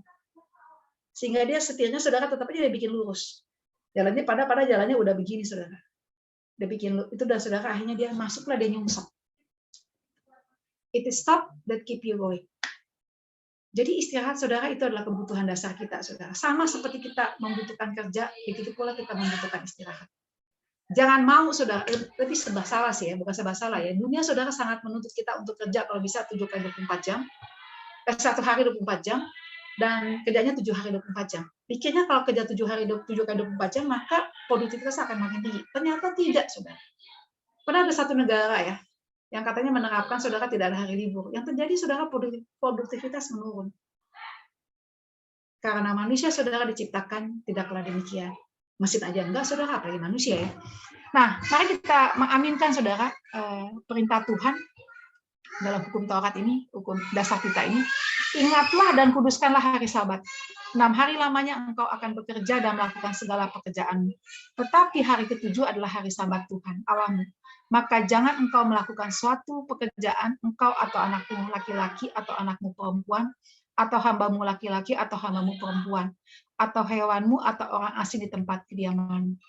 Sehingga dia setirnya, saudara, tetap aja dia bikin lurus. Jalannya pada jalannya udah begini, saudara. Dia bikin itu, dan saudara, akhirnya dia masuklah, dia nyungsep. It is stop that keep you going. Jadi istirahat, saudara, itu adalah kebutuhan dasar kita, saudara. Sama seperti kita membutuhkan kerja, begitu pula kita membutuhkan istirahat. Jangan mau, saudara, lebih serba salah sih ya, bukan serba salah ya. Dunia, saudara, sangat menuntut kita untuk kerja kalau bisa 7 kali 24 jam, 1 hari 24 jam, dan kerjanya 7 hari 24 jam. Pikirnya kalau kerja 7 kali 24 jam, maka produktivitas akan makin tinggi. Ternyata tidak, saudara. Pernah ada satu negara ya, yang katanya menerapkan, saudara, tidak ada hari libur. Yang terjadi, saudara, produktivitas menurun. Karena manusia, saudara, diciptakan tidaklah demikian. Mesin aja enggak, saudara, apalagi manusia ya. Nah, mari kita mengaminkan, saudara, perintah Tuhan dalam hukum Taurat ini, hukum dasar kita ini. Ingatlah dan kuduskanlah hari Sabat. 6 hari lamanya engkau akan bekerja dan melakukan segala pekerjaanmu. Tetapi hari ke-7 adalah hari Sabat Tuhan, Allahmu. Maka jangan engkau melakukan suatu pekerjaan, engkau atau anakmu laki-laki atau anakmu perempuan, atau hambamu laki-laki atau hambamu perempuan, atau hewanmu atau orang asing di tempat kediamanmu.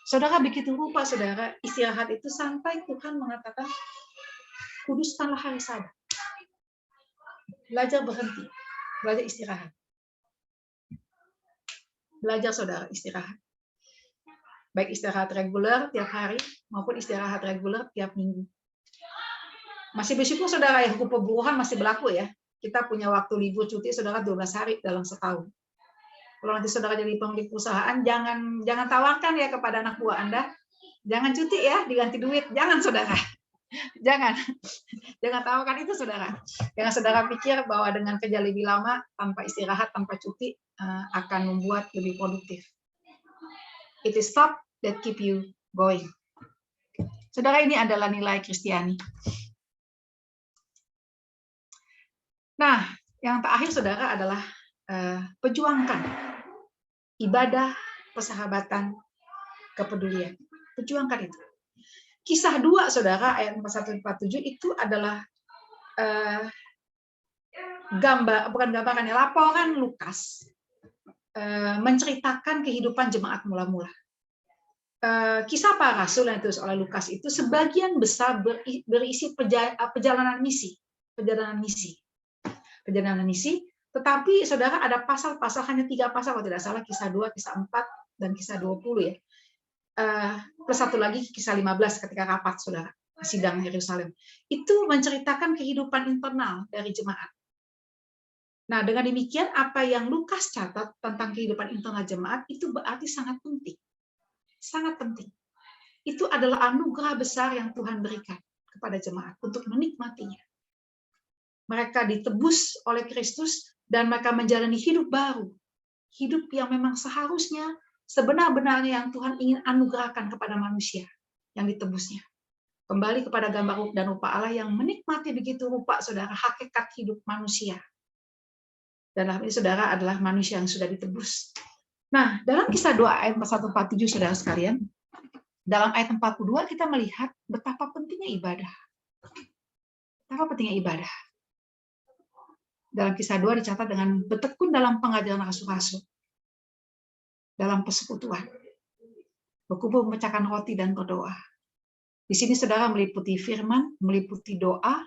Saudara, begitu rupa, saudara, istirahat itu sampai Tuhan mengatakan, kuduskanlah hari Sabat. Belajar berhenti, belajar istirahat. Belajar, saudara, istirahat. Baik istirahat reguler tiap hari maupun istirahat reguler tiap minggu. Masih bersyukur, saudara, ya, hukum pemburuan masih berlaku ya. Kita punya waktu libur cuti, saudara, 12 hari dalam setahun. Kalau nanti saudara jadi pemilik perusahaan, jangan tawarkan ya kepada anak buah Anda, jangan cuti ya, diganti duit. Jangan, saudara. Jangan tawarkan itu, saudara. Jangan saudara pikir bahwa dengan kerja lebih lama tanpa istirahat, tanpa cuti akan membuat lebih produktif. It is stop that keep you going. Saudara, ini adalah nilai Kristiani. Nah, yang terakhir saudara adalah perjuangkan ibadah, persahabatan, kepedulian. Perjuangkan itu. Kisah 2 saudara ayat 41-47 itu adalah laporan Lukas menceritakan kehidupan jemaat mula-mula. Kisah para rasul yang ditulis oleh Lukas itu sebagian besar berisi perjalanan misi, tetapi saudara ada pasal-pasal, hanya 3 pasal kalau tidak salah, kisah 2, kisah 4, dan kisah 20 ya. Plus satu lagi kisah 15 ketika rapat saudara, sidang Yerusalem. Itu menceritakan kehidupan internal dari jemaat. Nah, dengan demikian apa yang Lukas catat tentang kehidupan internal jemaat itu berarti sangat penting. Sangat penting. Itu adalah anugerah besar yang Tuhan berikan kepada jemaat untuk menikmatinya. Mereka ditebus oleh Kristus dan mereka menjalani hidup baru. Hidup yang memang seharusnya sebenar-benarnya yang Tuhan ingin anugerahkan kepada manusia yang ditebusnya. Kembali kepada gambar dan rupa Allah yang menikmati begitu rupa saudara hakikat hidup manusia. Dan dalam ini saudara adalah manusia yang sudah ditebus. Nah, dalam kisah 2 ayat 41-47 saudara sekalian, dalam ayat 42 kita melihat betapa pentingnya ibadah. Betapa pentingnya ibadah. Dalam kisah 2 dicatat dengan bertekun dalam pengajaran rasul-rasul, dalam persekutuan, berkumpul memecahkan roti dan berdoa. Di sini saudara meliputi firman, meliputi doa,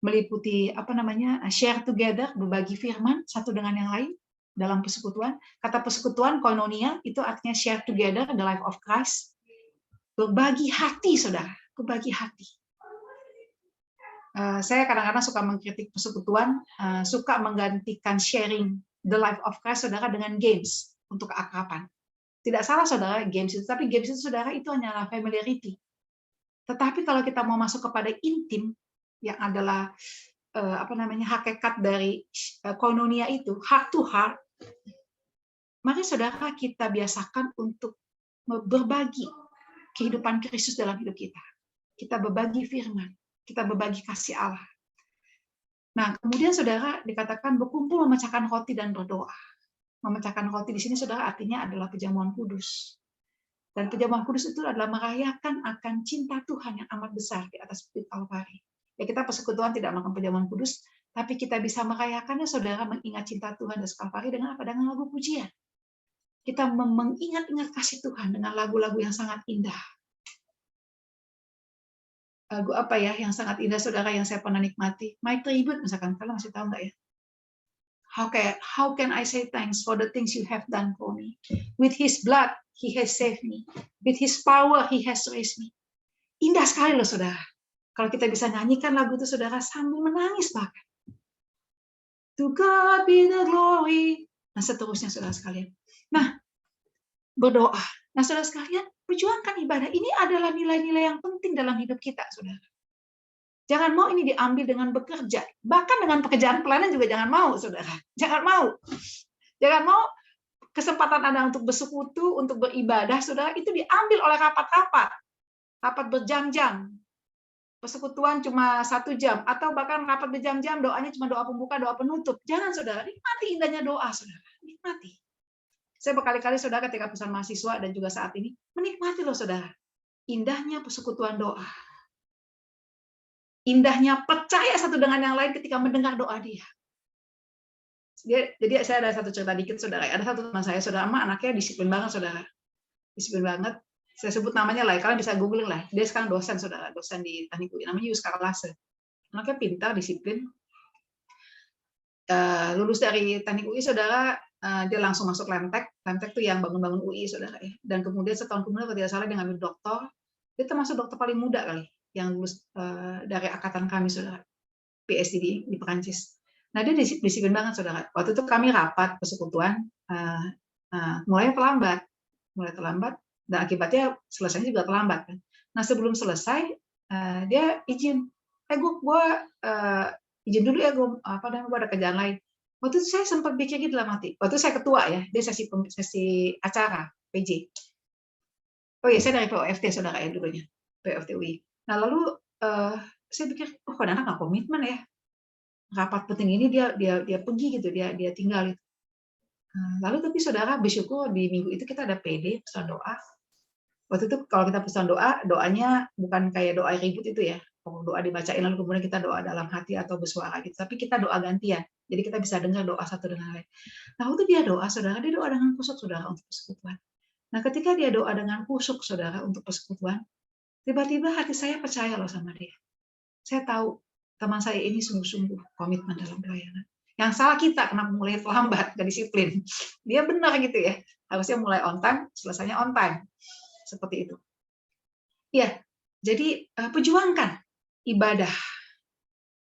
meliputi share together, berbagi firman satu dengan yang lain dalam persekutuan. Kata persekutuan koinonia itu artinya share together the life of Christ. Berbagi hati saudara, berbagi hati. Saya kadang-kadang suka mengkritik persekutuan, suka menggantikan sharing the life of Christ saudara dengan games untuk keakraban. Tidak salah saudara games itu, tapi games itu saudara itu hanyalah familiarity. Tetapi kalau kita mau masuk kepada intim yang adalah hakikat dari koinonia itu, heart to heart, mari saudara kita biasakan untuk berbagi kehidupan Kristus dalam hidup kita. Kita berbagi firman, kita berbagi kasih Allah. Nah, kemudian saudara dikatakan berkumpul memecahkan roti dan berdoa. Memecahkan roti di sini saudara artinya adalah perjamuan kudus. Dan perjamuan kudus itu adalah merayakan akan cinta Tuhan yang amat besar di atas bukit Kalvari. Ya, kita persekutuan tidak melakukan perjamuan kudus, tapi kita bisa merayakannya saudara mengingat cinta Tuhan di atas Kalvari dengan apa? Dengan lagu pujian. Kita mengingat-ingat kasih Tuhan dengan lagu-lagu yang sangat indah. Lagu apa ya yang sangat indah saudara yang saya pernah nikmati? My Tribute misalkan, kalian masih tahu nggak ya? How can I say thanks for the things you have done for me? With His blood, He has saved me. With His power, He has raised me. Indah sekali loh saudara. Kalau kita bisa nyanyikan lagu itu saudara sambil menangis bahkan. To God be the glory. Nah seterusnya saudara sekalian. Nah berdoa. Nah saudara sekalian, perjuangkan ibadah. Ini adalah nilai-nilai yang penting dalam hidup kita saudara. Jangan mau ini diambil dengan bekerja. Bahkan dengan pekerjaan pelayanan juga jangan mau, saudara. Jangan mau. Jangan mau kesempatan Anda untuk bersekutu, untuk beribadah, saudara, itu diambil oleh rapat-rapat. Rapat berjam-jam. Persekutuan cuma 1 jam. Atau bahkan rapat berjam-jam, doanya cuma doa pembuka, doa penutup. Jangan, saudara. Nikmati indahnya doa, saudara. Nikmati. Saya berkali-kali, saudara, ketika pesan mahasiswa dan juga saat ini, menikmati loh, saudara. Indahnya persekutuan doa. Indahnya percaya satu dengan yang lain ketika mendengar doa dia. Jadi saya ada satu cerita dikit saudara. Ada satu teman saya saudara, anaknya disiplin banget saudara. Disiplin banget. Saya sebut namanya lah, kalian bisa googling lah. Dia sekarang dosen saudara, dosen di Teknik UI, namanya Yuskar Lase. Anaknya pintar, disiplin. Lulus dari Teknik UI saudara, dia langsung masuk Lemtek. Lemtek itu yang bangun-bangun UI saudara. Dan kemudian setahun kemudian kalau tidak salah dia ngambil doktor. Dia termasuk dokter paling muda kali yang lulus dari angkatan kami saudara, PhD di Perancis. Nah dia disiplin banget saudara. Waktu itu kami rapat persekutuan, mulai terlambat, dan akibatnya selesainya juga terlambat. Nah sebelum selesai Dia izin, gue izin dulu ya, gue ada kerjaan lain. Waktu itu saya sempat pikir gitu dalam hati. Waktu itu saya ketua ya, dia sesi acara PJ. Oh iya, saya dari POFT saudara ya dulunya, POFT UI. Nah lalu saya pikir, kok anak nggak komitmen ya, rapat penting ini dia pergi gitu, dia tinggal itu. Lalu tapi saudara bersyukur di minggu itu kita ada PD pesan doa. Waktu itu kalau kita pesan doa, doanya bukan kayak doa ribut itu ya, doa dibacain lalu kemudian kita doa dalam hati atau bersuara gitu, tapi kita doa gantian. Jadi kita bisa dengar doa satu dengan lain. Nah waktu dia doa, saudara, dia doa dengan kusuk saudara untuk persekutuan. Nah ketika dia doa dengan kusuk saudara untuk persekutuan, tiba-tiba hati saya percaya loh sama dia. Saya tahu teman saya ini sungguh-sungguh komitmen dalam pelayanan. Yang salah kita kenapa mulai terlambat, gak disiplin. Dia benar gitu ya, harusnya mulai on time, selesainya on time. Seperti itu. Ya, jadi perjuangkan ibadah.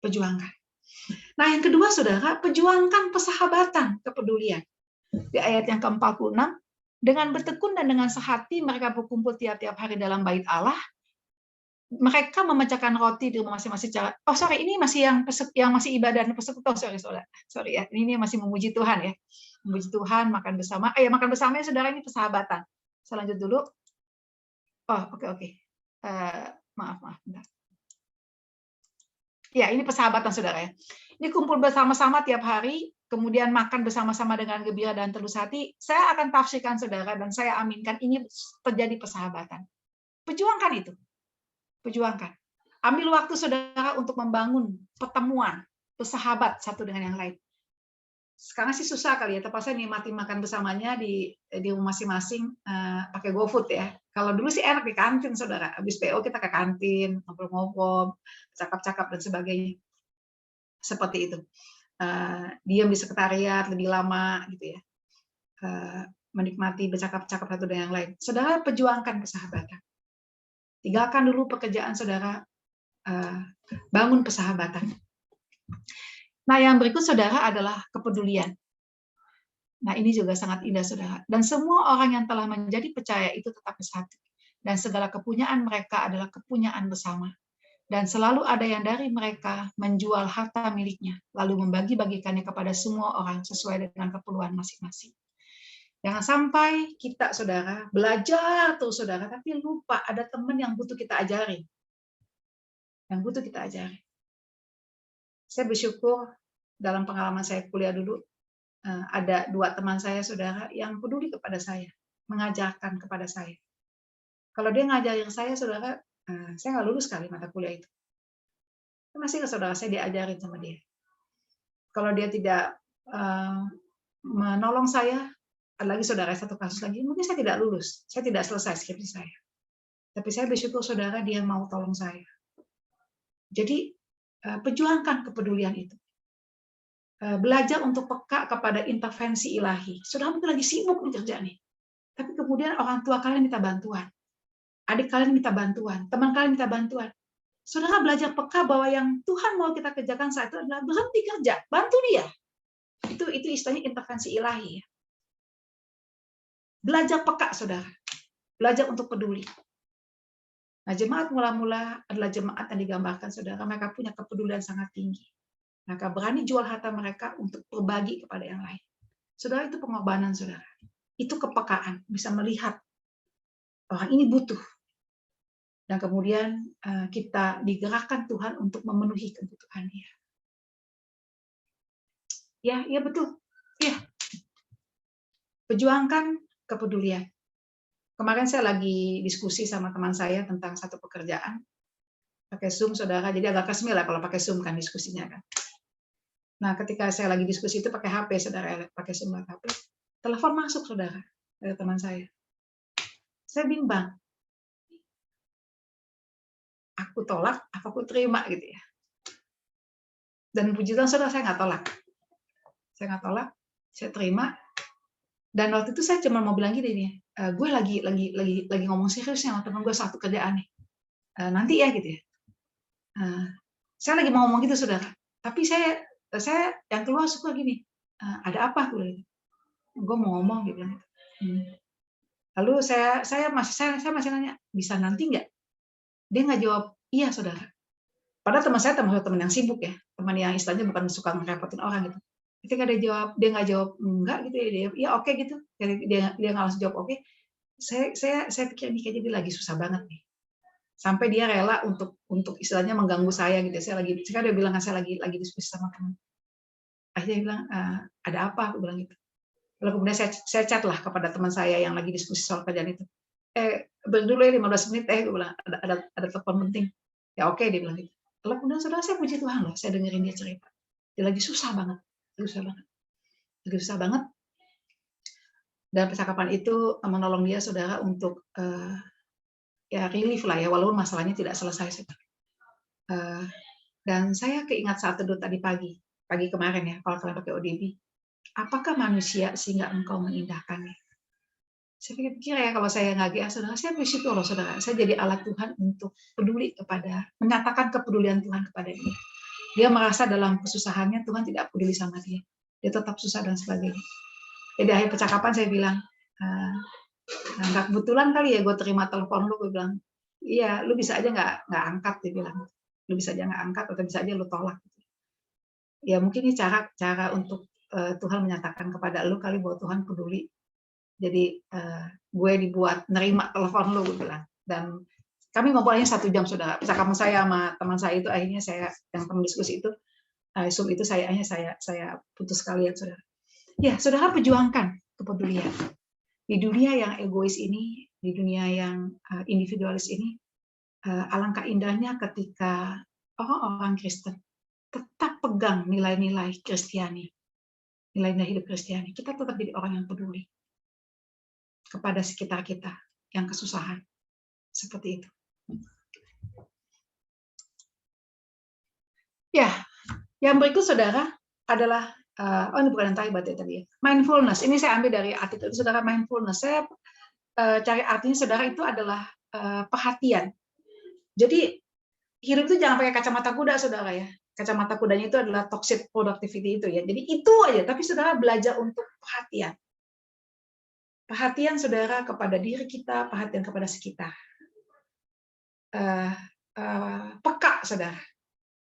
Perjuangkan. Nah, yang kedua, saudara, perjuangkan persahabatan, kepedulian. Di ayat yang ke-46, dengan bertekun dan dengan sehati mereka berkumpul tiap-tiap hari dalam bait Allah. Mereka memecahkan roti di rumah masing-masing cara. Oh, sorry, ini masih yang masih ibadah dan persekutuan. Sorry ya. Ini masih memuji Tuhan ya. Memuji Tuhan, makan bersama. Makan bersama ya, saudara, ini persahabatan. Saya lanjut dulu. Oh, oke. Maaf. Bentar. Ya, ini persahabatan saudara ya. Ini kumpul bersama-sama tiap hari, kemudian makan bersama-sama dengan gembira dan tulus hati. Saya akan tafsirkan saudara dan saya aminkan ini terjadi persahabatan. Perjuangkan itu. Perjuangkan. Ambil waktu saudara untuk membangun pertemuan, bersahabat satu dengan yang lain. Sekarang sih susah kali ya, terpaksa nikmati makan bersamanya di rumah masing-masing pakai GoFood ya. Kalau dulu sih enak di kantin, saudara. Habis PO kita ke kantin, ngobrol-ngobrol, cakap-cakap dan sebagainya. Seperti itu. Diam di sekretariat lebih lama gitu ya. Menikmati bercakap-cakap satu dengan yang lain. Saudara, perjuangkan persahabatan. Tinggalkan dulu pekerjaan saudara, bangun persahabatan. Nah, yang berikut saudara adalah kepedulian. Nah, ini juga sangat indah saudara. Dan semua orang yang telah menjadi percaya itu tetap bersatu. Dan segala kepunyaan mereka adalah kepunyaan bersama. Dan selalu ada yang dari mereka menjual harta miliknya, lalu membagi-bagikannya kepada semua orang sesuai dengan keperluan masing-masing. Jangan sampai kita, saudara, belajar terus, saudara, tapi lupa ada teman yang butuh kita ajari. Yang butuh kita ajari. Saya bersyukur dalam pengalaman saya kuliah dulu, ada 2 teman saya, saudara, yang peduli kepada saya, mengajarkan kepada saya. Kalau dia ngajarin saya, saudara, saya nggak lulus kali mata kuliah itu. Masih ke saudara, saya diajarin sama dia. Kalau dia tidak menolong saya, ada lagi saudara, satu kasus lagi, mungkin saya tidak lulus, saya tidak selesai skripsi saya. Tapi saya bersyukur saudara dia mau tolong saya. Jadi perjuangkan kepedulian itu. Belajar untuk peka kepada intervensi ilahi. Saudara mungkin lagi sibuk nih kerja nih. Tapi kemudian orang tua kalian minta bantuan. Adik kalian minta bantuan. Teman kalian minta bantuan. Saudara belajar peka bahwa yang Tuhan mau kita kerjakan saat itu adalah berhenti kerja. Bantu dia. Itu istilahnya intervensi ilahi. Ya. Belajar peka, saudara. Belajar untuk peduli. Nah, jemaat mula-mula adalah jemaat yang digambarkan, saudara. Mereka punya kepedulian sangat tinggi. Mereka berani jual harta mereka untuk berbagi kepada yang lain. Saudara, itu pengorbanan, saudara. Itu kepekaan, bisa melihat orang ini butuh. Dan kemudian kita digerakkan Tuhan untuk memenuhi kebutuhan dia. Ya betul. Ya. Perjuangkan kepedulian. Kemarin saya lagi diskusi sama teman saya tentang satu pekerjaan. Pakai Zoom, saudara. Jadi agak kesmil lah kalau pakai Zoom kan diskusinya kan. Nah, ketika saya lagi diskusi itu pakai HP, saudara, pakai Zoom atau HP. Telepon masuk, saudara, dari teman saya. Saya bimbang. Aku tolak, apa aku terima gitu ya. Dan puji Tuhan, saudara, saya nggak tolak. Saya nggak tolak, saya terima. Dan waktu itu saya cuma mau bilang gini nih, gue lagi ngomong serius sama teman gue satu kerjaan nih. Nanti ya gitu ya. Saya lagi mau ngomong gitu, saudara. Tapi saya yang keluar suka gini, ada apa gue? Gue mau ngomong gitu. Lalu saya masih nanya, bisa nanti nggak? Dia nggak jawab Iya, saudara. Padahal teman saya termasuk teman yang sibuk ya, teman yang istilahnya bukan suka ngerepotin orang gitu. Ketika dia nggak jawab enggak gitu ya, dia ya oke gitu. Dia nggak langsung jawab oke. Saya pikir ini kayaknya dia lagi susah banget nih. Sampai dia rela untuk istilahnya mengganggu saya gitu. Sekarang dia bilang saya lagi diskusi sama teman. Akhirnya dia bilang, ada apa? Aku bilang gitu. Lalu kemudian saya chat lah kepada teman saya yang lagi diskusi soal kerjaan itu. Dulu ya 15 menit, gue bilang ada telepon penting. Ya oke, dia bilang gitu. Lalu kemudian saudara, saya puji Tuhan loh, saya dengerin dia cerita. Dia lagi susah banget, lagi susah banget. Dan percakapan itu menolong dia saudara untuk ya relief lah ya, walaupun masalahnya tidak selesai. Dan saya keingat saat teduh tadi pagi kemarin ya, kalau kalian pakai ODB, apakah manusia sehingga engkau mengindahkannya? Saya pikir ya, kalau saya nggak GA, saudara, saya bersyukur loh, saudara. Saya jadi alat Tuhan untuk peduli menyatakan kepedulian Tuhan kepada dia. Dia merasa dalam kesusahannya Tuhan tidak peduli sama dia. Dia tetap susah dan sebagainya. Jadi akhir percakapan saya bilang, nggak kebetulan kali ya gue terima telepon lu, gue bilang, iya, lu bisa aja nggak angkat, dia bilang. Lu bisa aja nggak angkat, atau bisa aja lu tolak. Ya mungkin ini cara untuk Tuhan menyatakan kepada lu kali bahwa Tuhan peduli. Jadi gue dibuat nerima telepon lu, gue bilang. Dan kami ngobrolnya 1 jam, saudara. Percakapan saya sama teman saya itu akhirnya yang teman diskusi itu, Zoom itu saya putus sekalian, saudara. Ya, saudara, perjuangkan kepedulian. Di dunia yang egois ini, di dunia yang individualis ini, alangkah indahnya ketika orang-orang Kristen tetap pegang nilai-nilai Kristiani, nilai-nilai hidup Kristiani. Kita tetap jadi orang yang peduli kepada sekitar kita yang kesusahan. Seperti itu. Ya, yang berikut saudara adalah, ini bukan yang tadi ya. Mindfulness, ini saya ambil dari artikel itu, saudara. Mindfulness, saya cari artinya, saudara, itu adalah perhatian. Jadi, hidup itu jangan pakai kacamata kuda, saudara ya. Kacamata kudanya itu adalah toxic productivity itu ya. Jadi itu aja, tapi saudara belajar untuk perhatian. Perhatian saudara kepada diri kita, perhatian kepada sekitar. Peka saudara.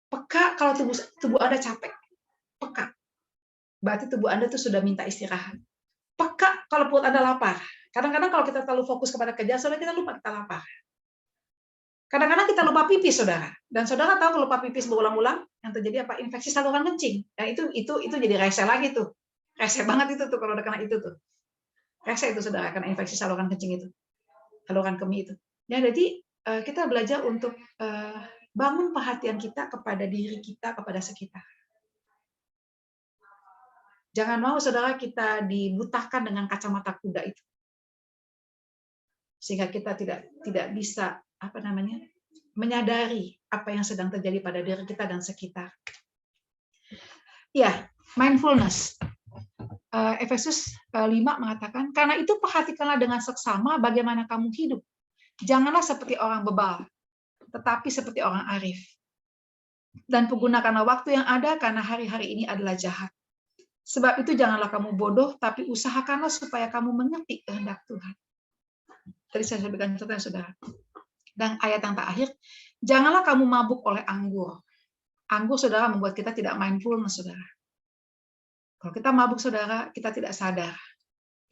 Peka kalau tubuh Anda capek. Peka. Berarti tubuh Anda tuh sudah minta istirahat. Peka kalau perut Anda lapar. Kadang-kadang kalau kita terlalu fokus kepada kerja, saudara, kita lupa kita lapar. Kadang-kadang kita lupa pipis, saudara. Dan saudara tahu kalau lupa pipis berulang-ulang, yang terjadi apa? Infeksi saluran kencing. Dan itu jadi rese lagi tuh. Rese banget itu tuh kalau udah kena itu tuh. Rese itu, saudara, karena infeksi saluran kencing itu, saluran kemih itu. Ya, jadi kita belajar untuk bangun perhatian kita kepada diri kita, kepada sekitar. Jangan mau, saudara, kita dibutakan dengan kacamata kuda itu, sehingga kita tidak bisa menyadari apa yang sedang terjadi pada diri kita dan sekitar. Ya, mindfulness. Efesus 5 mengatakan, karena itu perhatikanlah dengan seksama bagaimana kamu hidup. Janganlah seperti orang bebal, tetapi seperti orang arif. Dan pergunakanlah waktu yang ada, karena hari-hari ini adalah jahat. Sebab itu janganlah kamu bodoh, tapi usahakanlah supaya kamu mengerti kehendak Tuhan. Tadi saya berikan contoh, saudara. Dan ayat yang terakhir, janganlah kamu mabuk oleh anggur. Anggur, saudara, membuat kita tidak mindfulness, saudara. Kalau kita mabuk, saudara, kita tidak sadar.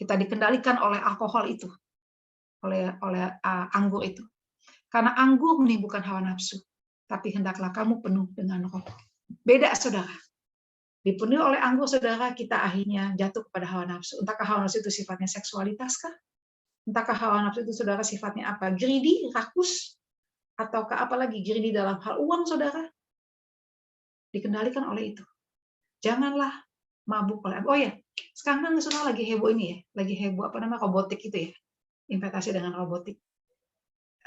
Kita dikendalikan oleh alkohol itu, oleh anggur itu. Karena anggur menimbulkan hawa nafsu, tapi hendaklah kamu penuh dengan roh. Beda, saudara. Dipenuhi oleh anggur, saudara, kita akhirnya jatuh kepada hawa nafsu. Entahkah hawa nafsu itu sifatnya seksualitas kah? Entahkah hawa nafsu itu, saudara, sifatnya apa? Greedy, rakus? Ataukah apalagi greedy dalam hal uang, saudara? Dikendalikan oleh itu. Janganlah mabuk oleh. Oh ya, sekarang kan saudara lagi heboh ini ya, lagi heboh robotik itu ya, investasi dengan robotik.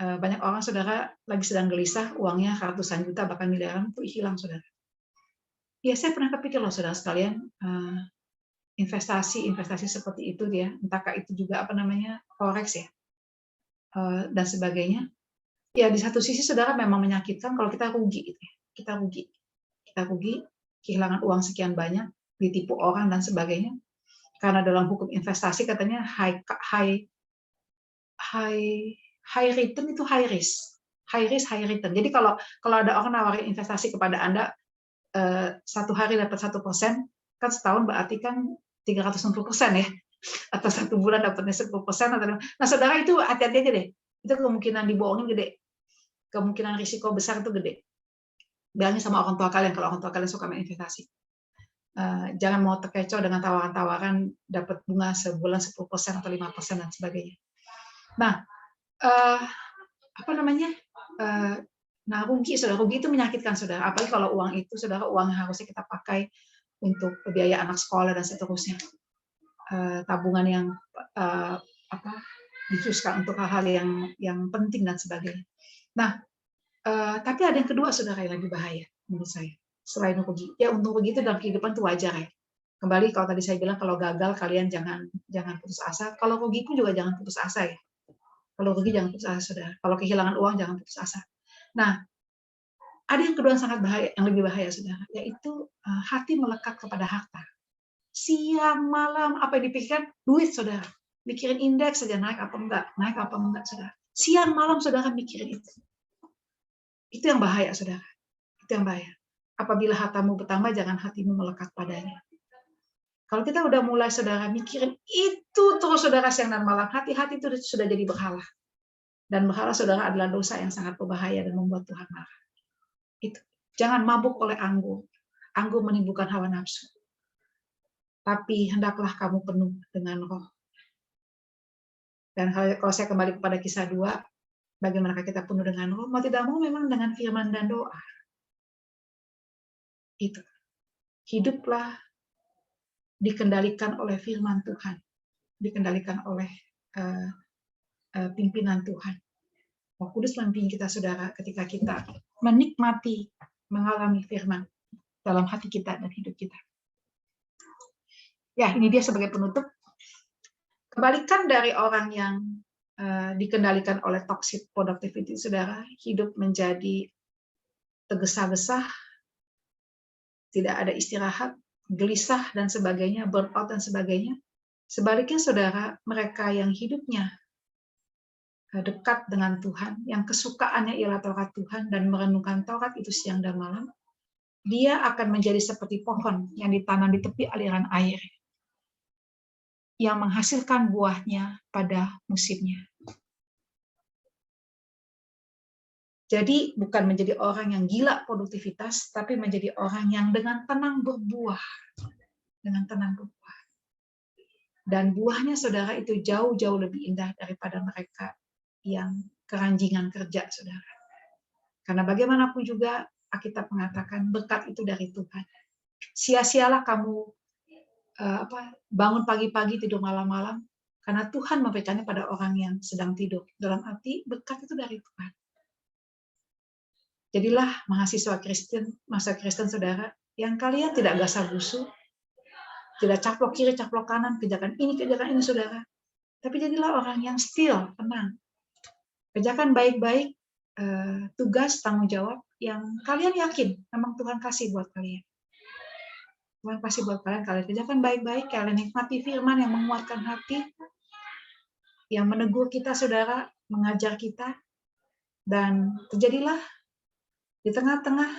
Banyak orang, saudara, lagi sedang gelisah, uangnya ratusan juta bahkan miliaran itu hilang, saudara. Ya, saya pernah kepikir loh, saudara sekalian, investasi seperti itu ya, entahkah itu juga forex ya, dan sebagainya. Ya, di satu sisi, saudara, memang menyakitkan kalau kita rugi, gitu ya. Kita rugi, kehilangan uang sekian banyak, ditipu orang dan sebagainya. Karena dalam hukum investasi katanya high return itu high risk. high risk, high return. Jadi kalau ada orang nawarin investasi kepada Anda, 1 hari dapat 1%, kan setahun berarti kan 360% ya, atau 1 bulan dapatnya 10%. Nah, saudara itu hati-hati aja deh. Itu kemungkinan dibohongin gede. Kemungkinan risiko besar itu gede. Bilangnya sama orang tua kalian, kalau orang tua kalian suka main investasi. Jangan mau terkecoh dengan tawaran-tawaran dapat bunga sebulan 10% atau 5% dan sebagainya. Nah, apa namanya? Nah, rugi itu menyakitkan saudara. Apalagi kalau uang itu saudara, uang yang harusnya kita pakai untuk biaya anak sekolah dan seterusnya. Tabungan yang dikhususkan untuk hal-hal yang penting dan sebagainya. Nah, tapi ada yang kedua saudara yang lebih bahaya menurut saya. Selain rugi, ya untung rugi itu dalam kehidupan itu wajar ya. Kembali kalau tadi saya bilang kalau gagal kalian jangan putus asa. Kalau rugi pun juga jangan putus asa ya. Kalau rugi jangan putus asa saudara. Kalau kehilangan uang jangan putus asa. Nah, ada yang kedua yang sangat bahaya, yang lebih bahaya saudara, yaitu hati melekat kepada harta. Siang malam apa yang dipikirkan? Duit saudara. Mikirin indeks saja naik apa enggak saudara. Siang malam saudara mikirin itu. Itu yang bahaya saudara. Itu yang bahaya. Apabila hartamu bertambah, jangan hatimu melekat padanya. Kalau kita udah mulai saudara mikirin itu terus saudara siang dan malam, hati-hati itu sudah jadi berhala. Dan berhala saudara adalah dosa yang sangat berbahaya dan membuat Tuhan marah. Itu. Jangan mabuk oleh anggur. Anggur menimbulkan hawa nafsu. Tapi hendaklah kamu penuh dengan roh. Dan kalau saya kembali kepada kisah 2, bagaimana kita penuh dengan roh, mau tidak mau memang dengan firman dan doa. Itu. Hiduplah dikendalikan oleh firman Tuhan, dikendalikan oleh pimpinan Tuhan. Roh Kudus memimpin kita saudara ketika kita menikmati, mengalami firman dalam hati kita dan hidup kita. Ya, ini dia sebagai penutup. Kebalikan dari orang yang dikendalikan oleh toxic productivity, saudara, hidup menjadi tergesa-gesa, tidak ada istirahat, gelisah dan sebagainya, burnout dan sebagainya. Sebaliknya saudara, mereka yang hidupnya dekat dengan Tuhan, yang kesukaannya ialah Taurat Tuhan dan merenungkan Taurat itu siang dan malam, dia akan menjadi seperti pohon yang ditanam di tepi aliran air, yang menghasilkan buahnya pada musimnya. Jadi bukan menjadi orang yang gila produktivitas, tapi menjadi orang yang dengan tenang berbuah. Dengan tenang berbuah. Dan buahnya saudara itu jauh-jauh lebih indah daripada mereka yang keranjingan kerja saudara. Karena bagaimanapun juga Alkitab mengatakan berkat itu dari Tuhan. Sia-sialah kamu bangun pagi-pagi tidur malam-malam, karena Tuhan memberikannya pada orang yang sedang tidur. Dalam arti berkat itu dari Tuhan. Jadilah mahasiswa Kristen, masa Kristen saudara, yang kalian tidak gasa-gusu, tidak caplok kiri, caplok kanan, kerjakan ini saudara. Tapi jadilah orang yang still, tenang. Kerjakan baik-baik tugas, tanggung jawab yang kalian yakin memang Tuhan kasih buat kalian. Tuhan kasih buat kalian kerjakan baik-baik, kalian nikmati firman yang menguatkan hati, yang menegur kita saudara, mengajar kita, dan terjadilah di tengah-tengah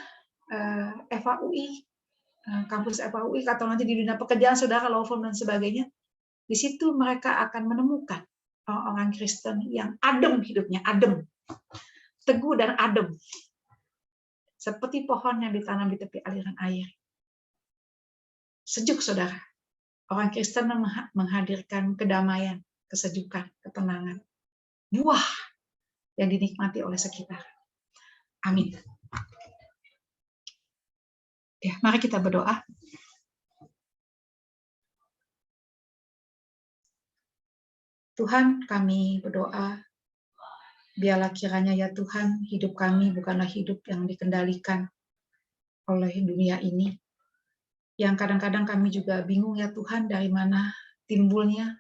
FAUI, kampus FAUI, atau nanti di dunia pekerjaan saudara, law firm dan sebagainya, di situ mereka akan menemukan orang Kristen yang adem hidupnya, adem, teguh dan adem, seperti pohon yang ditanam di tepi aliran air. Sejuk saudara, orang Kristen menghadirkan kedamaian, kesejukan, ketenangan, buah yang dinikmati oleh sekitar. Amin. Ya, mari kita berdoa. Tuhan, kami berdoa, biarlah kiranya ya Tuhan, hidup kami bukanlah hidup yang dikendalikan oleh dunia ini, yang kadang-kadang kami juga bingung ya Tuhan, dari mana timbulnya,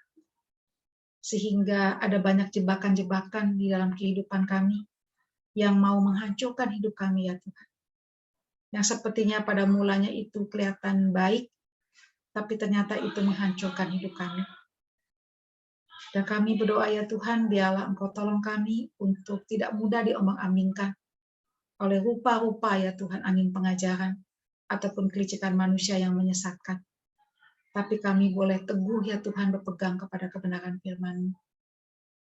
sehingga ada banyak jebakan-jebakan di dalam kehidupan kami, yang mau menghancurkan hidup kami ya Tuhan. Yang sepertinya pada mulanya itu kelihatan baik, tapi ternyata itu menghancurkan hidup kami. Dan kami berdoa ya Tuhan, biarlah Engkau tolong kami untuk tidak mudah diombang-ambingkan oleh rupa-rupa ya Tuhan, angin pengajaran ataupun kelicikan manusia yang menyesatkan. Tapi kami boleh teguh ya Tuhan, berpegang kepada kebenaran firman-Mu.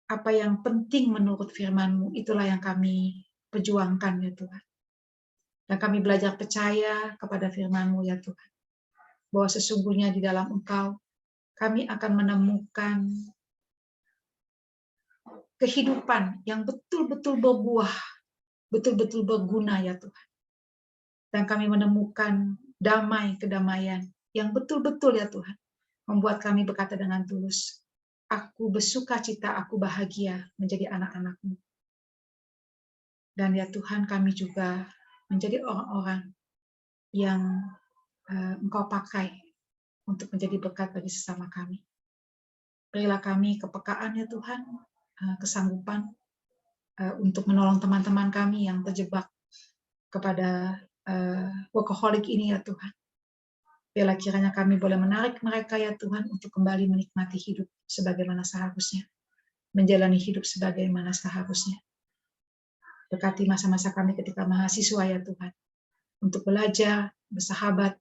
Apa yang penting menurut firman-Mu, itulah yang kami perjuangkan ya Tuhan. Dan kami belajar percaya kepada firman-Mu ya Tuhan, bahwa sesungguhnya di dalam Engkau kami akan menemukan kehidupan yang betul-betul berbuah, betul-betul berguna ya Tuhan. Dan kami menemukan damai, kedamaian yang betul-betul ya Tuhan, membuat kami berkata dengan tulus, aku bersuka cita, aku bahagia menjadi anak-anak-Mu. Dan ya Tuhan, kami juga menjadi orang-orang yang Engkau pakai untuk menjadi berkat bagi sesama kami. Berilah kami kepekaan ya Tuhan, kesanggupan untuk menolong teman-teman kami yang terjebak kepada workaholic ini ya Tuhan. Biarlah kiranya kami boleh menarik mereka ya Tuhan untuk kembali menikmati hidup sebagaimana seharusnya, menjalani hidup sebagaimana seharusnya. Berkati masa-masa kami ketika mahasiswa ya Tuhan, untuk belajar, bersahabat,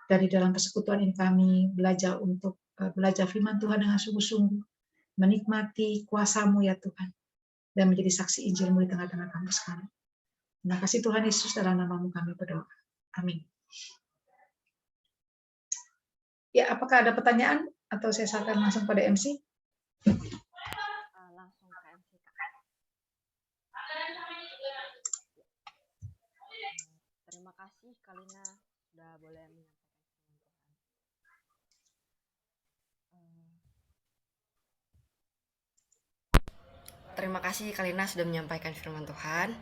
dari dalam persekutuan ini kami belajar untuk belajar firman Tuhan dengan sungguh-sungguh, menikmati kuasa-Mu ya Tuhan, dan menjadi saksi Injil-Mu di tengah-tengah kampus kami. Terima kasih Tuhan Yesus, dalam nama-Mu kami berdoa. Amin. Ya, apakah ada pertanyaan atau saya silakan langsung pada MC? Langsung ke MC. Terima kasih Kalina sudah boleh menyampaikan firman Tuhan. Terima kasih Kalina sudah menyampaikan firman Tuhan.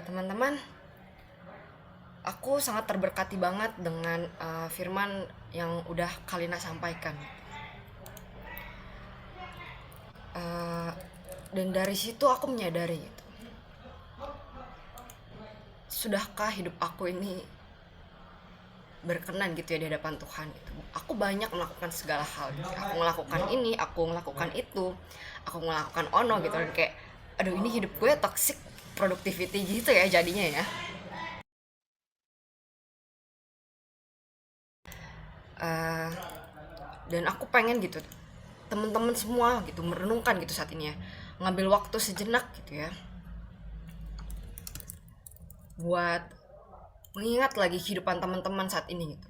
Teman-teman, aku sangat terberkati banget dengan firman yang udah Kalina sampaikan. Dan dari situ aku menyadari gitu. Sudahkah hidup aku ini berkenan gitu ya di hadapan Tuhan gitu. Aku banyak melakukan segala hal gitu. Aku melakukan ini, aku melakukan itu, aku melakukan ono gitu, dan kayak aduh ini hidup gue toxic productivity gitu ya jadinya ya. Dan aku pengen gitu teman-teman semua gitu merenungkan gitu saat ini ya, ngambil waktu sejenak gitu ya buat mengingat lagi kehidupan teman-teman saat ini gitu.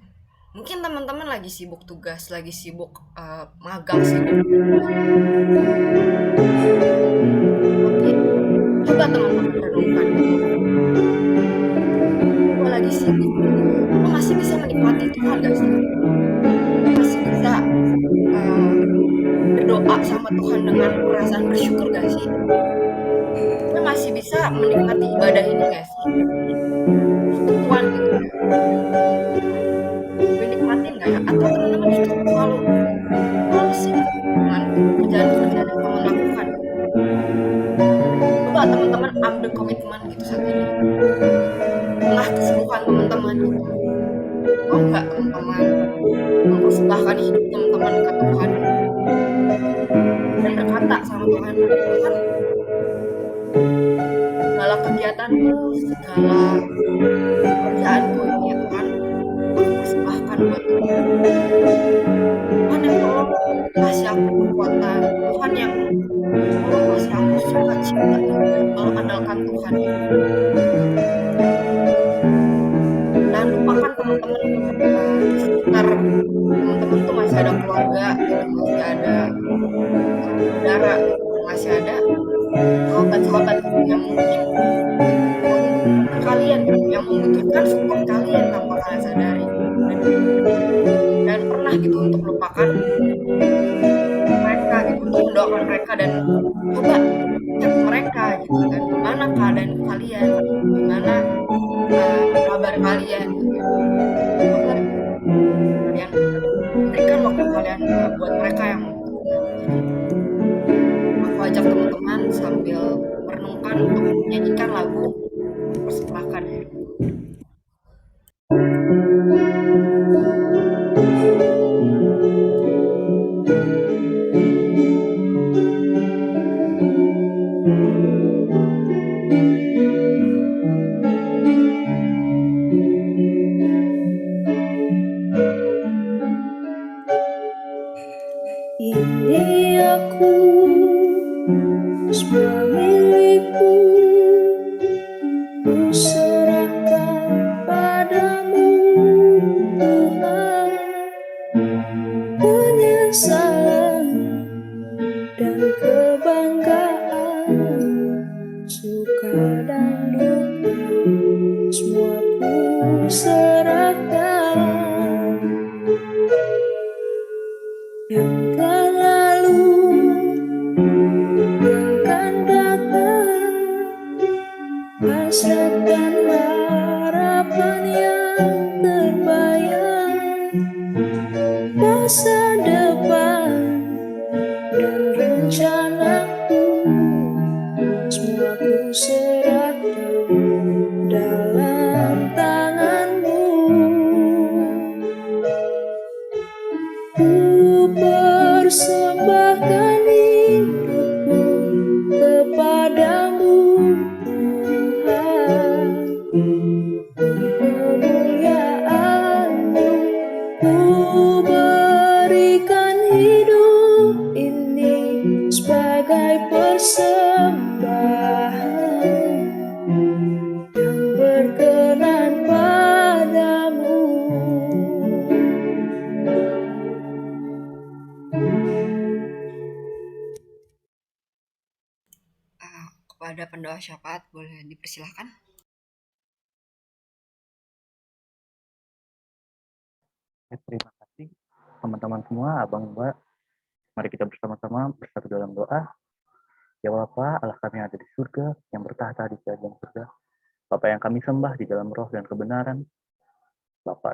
Mungkin teman-teman lagi sibuk tugas, lagi sibuk magang, sibuk, tapi coba teman-teman renungkan gitu. Gue lagi sibuk, gue masih bisa menikmati Tuhan gak sih? Masih bisa berdoa sama Tuhan dengan perasaan bersyukur gak sih? Gue masih bisa menikmati ibadah ini gak sih? Tuhan gitu ya. Gue nikmatin gak ya? Atau teman-teman justru selalu sibuk dengan kerjaan-kerjaan yang kamu lakukan? Coba teman-teman ambil komitmen gitu saat ini. Tengah kesibukan teman-teman gitu. Mau gak teman-teman mempersembahkan hidup teman-teman ke Tuhan dan berkata sama Tuhan, Tuhan, segala kegiatanku, segala pekerjaanku ini ya Tuhan, aku persembahkan buat Tuhan. Tuhan yang tolong kasih aku kekuatan, Tuhan yang tolong kasih aku sukacita kalau andalkan Tuhan. Dan lupakan teman-teman di sekitar teman-teman tuh masih ada keluarga gitu, masih ada saudara, masih ada sahabat-sahabat yang mungkin membutuhkan kalian, yang membutuhkan support kalian tanpa kalian sadari, dan pernah gitu untuk melupakan mereka gitu, untuk mendoakan mereka dan coba cek mereka gitu kan, gimana keadaan kalian, gimana kabar kalian gitu. Coba kalian berikan waktu kalian buat mereka yang aku ajak teman-teman sambil merenungkan untuk menyanyikan lagu persembahkan ya. dan duka, semua ku serahkan. Yang telah lalu, yang akan datang, hasrat dan harapan yang terbayang, masa depan dan rencanaku, semua ku serahkan dalam tanganmu. Ku persembahkan hidupku kepadamu, Tuhan. Kemuliaan-Mu ku berikan hidup ini sebagai persembahan yang berkenan padamu. Kepada pendoa syafaat boleh dipersilahkan. Terima kasih teman-teman semua, abang mbak. Mari kita bersama-sama bersatu dalam doa. Ya Bapa, Allah kami yang ada di surga, yang bertahta di kerajaan surga. Bapa yang kami sembah di dalam roh dan kebenaran. Bapa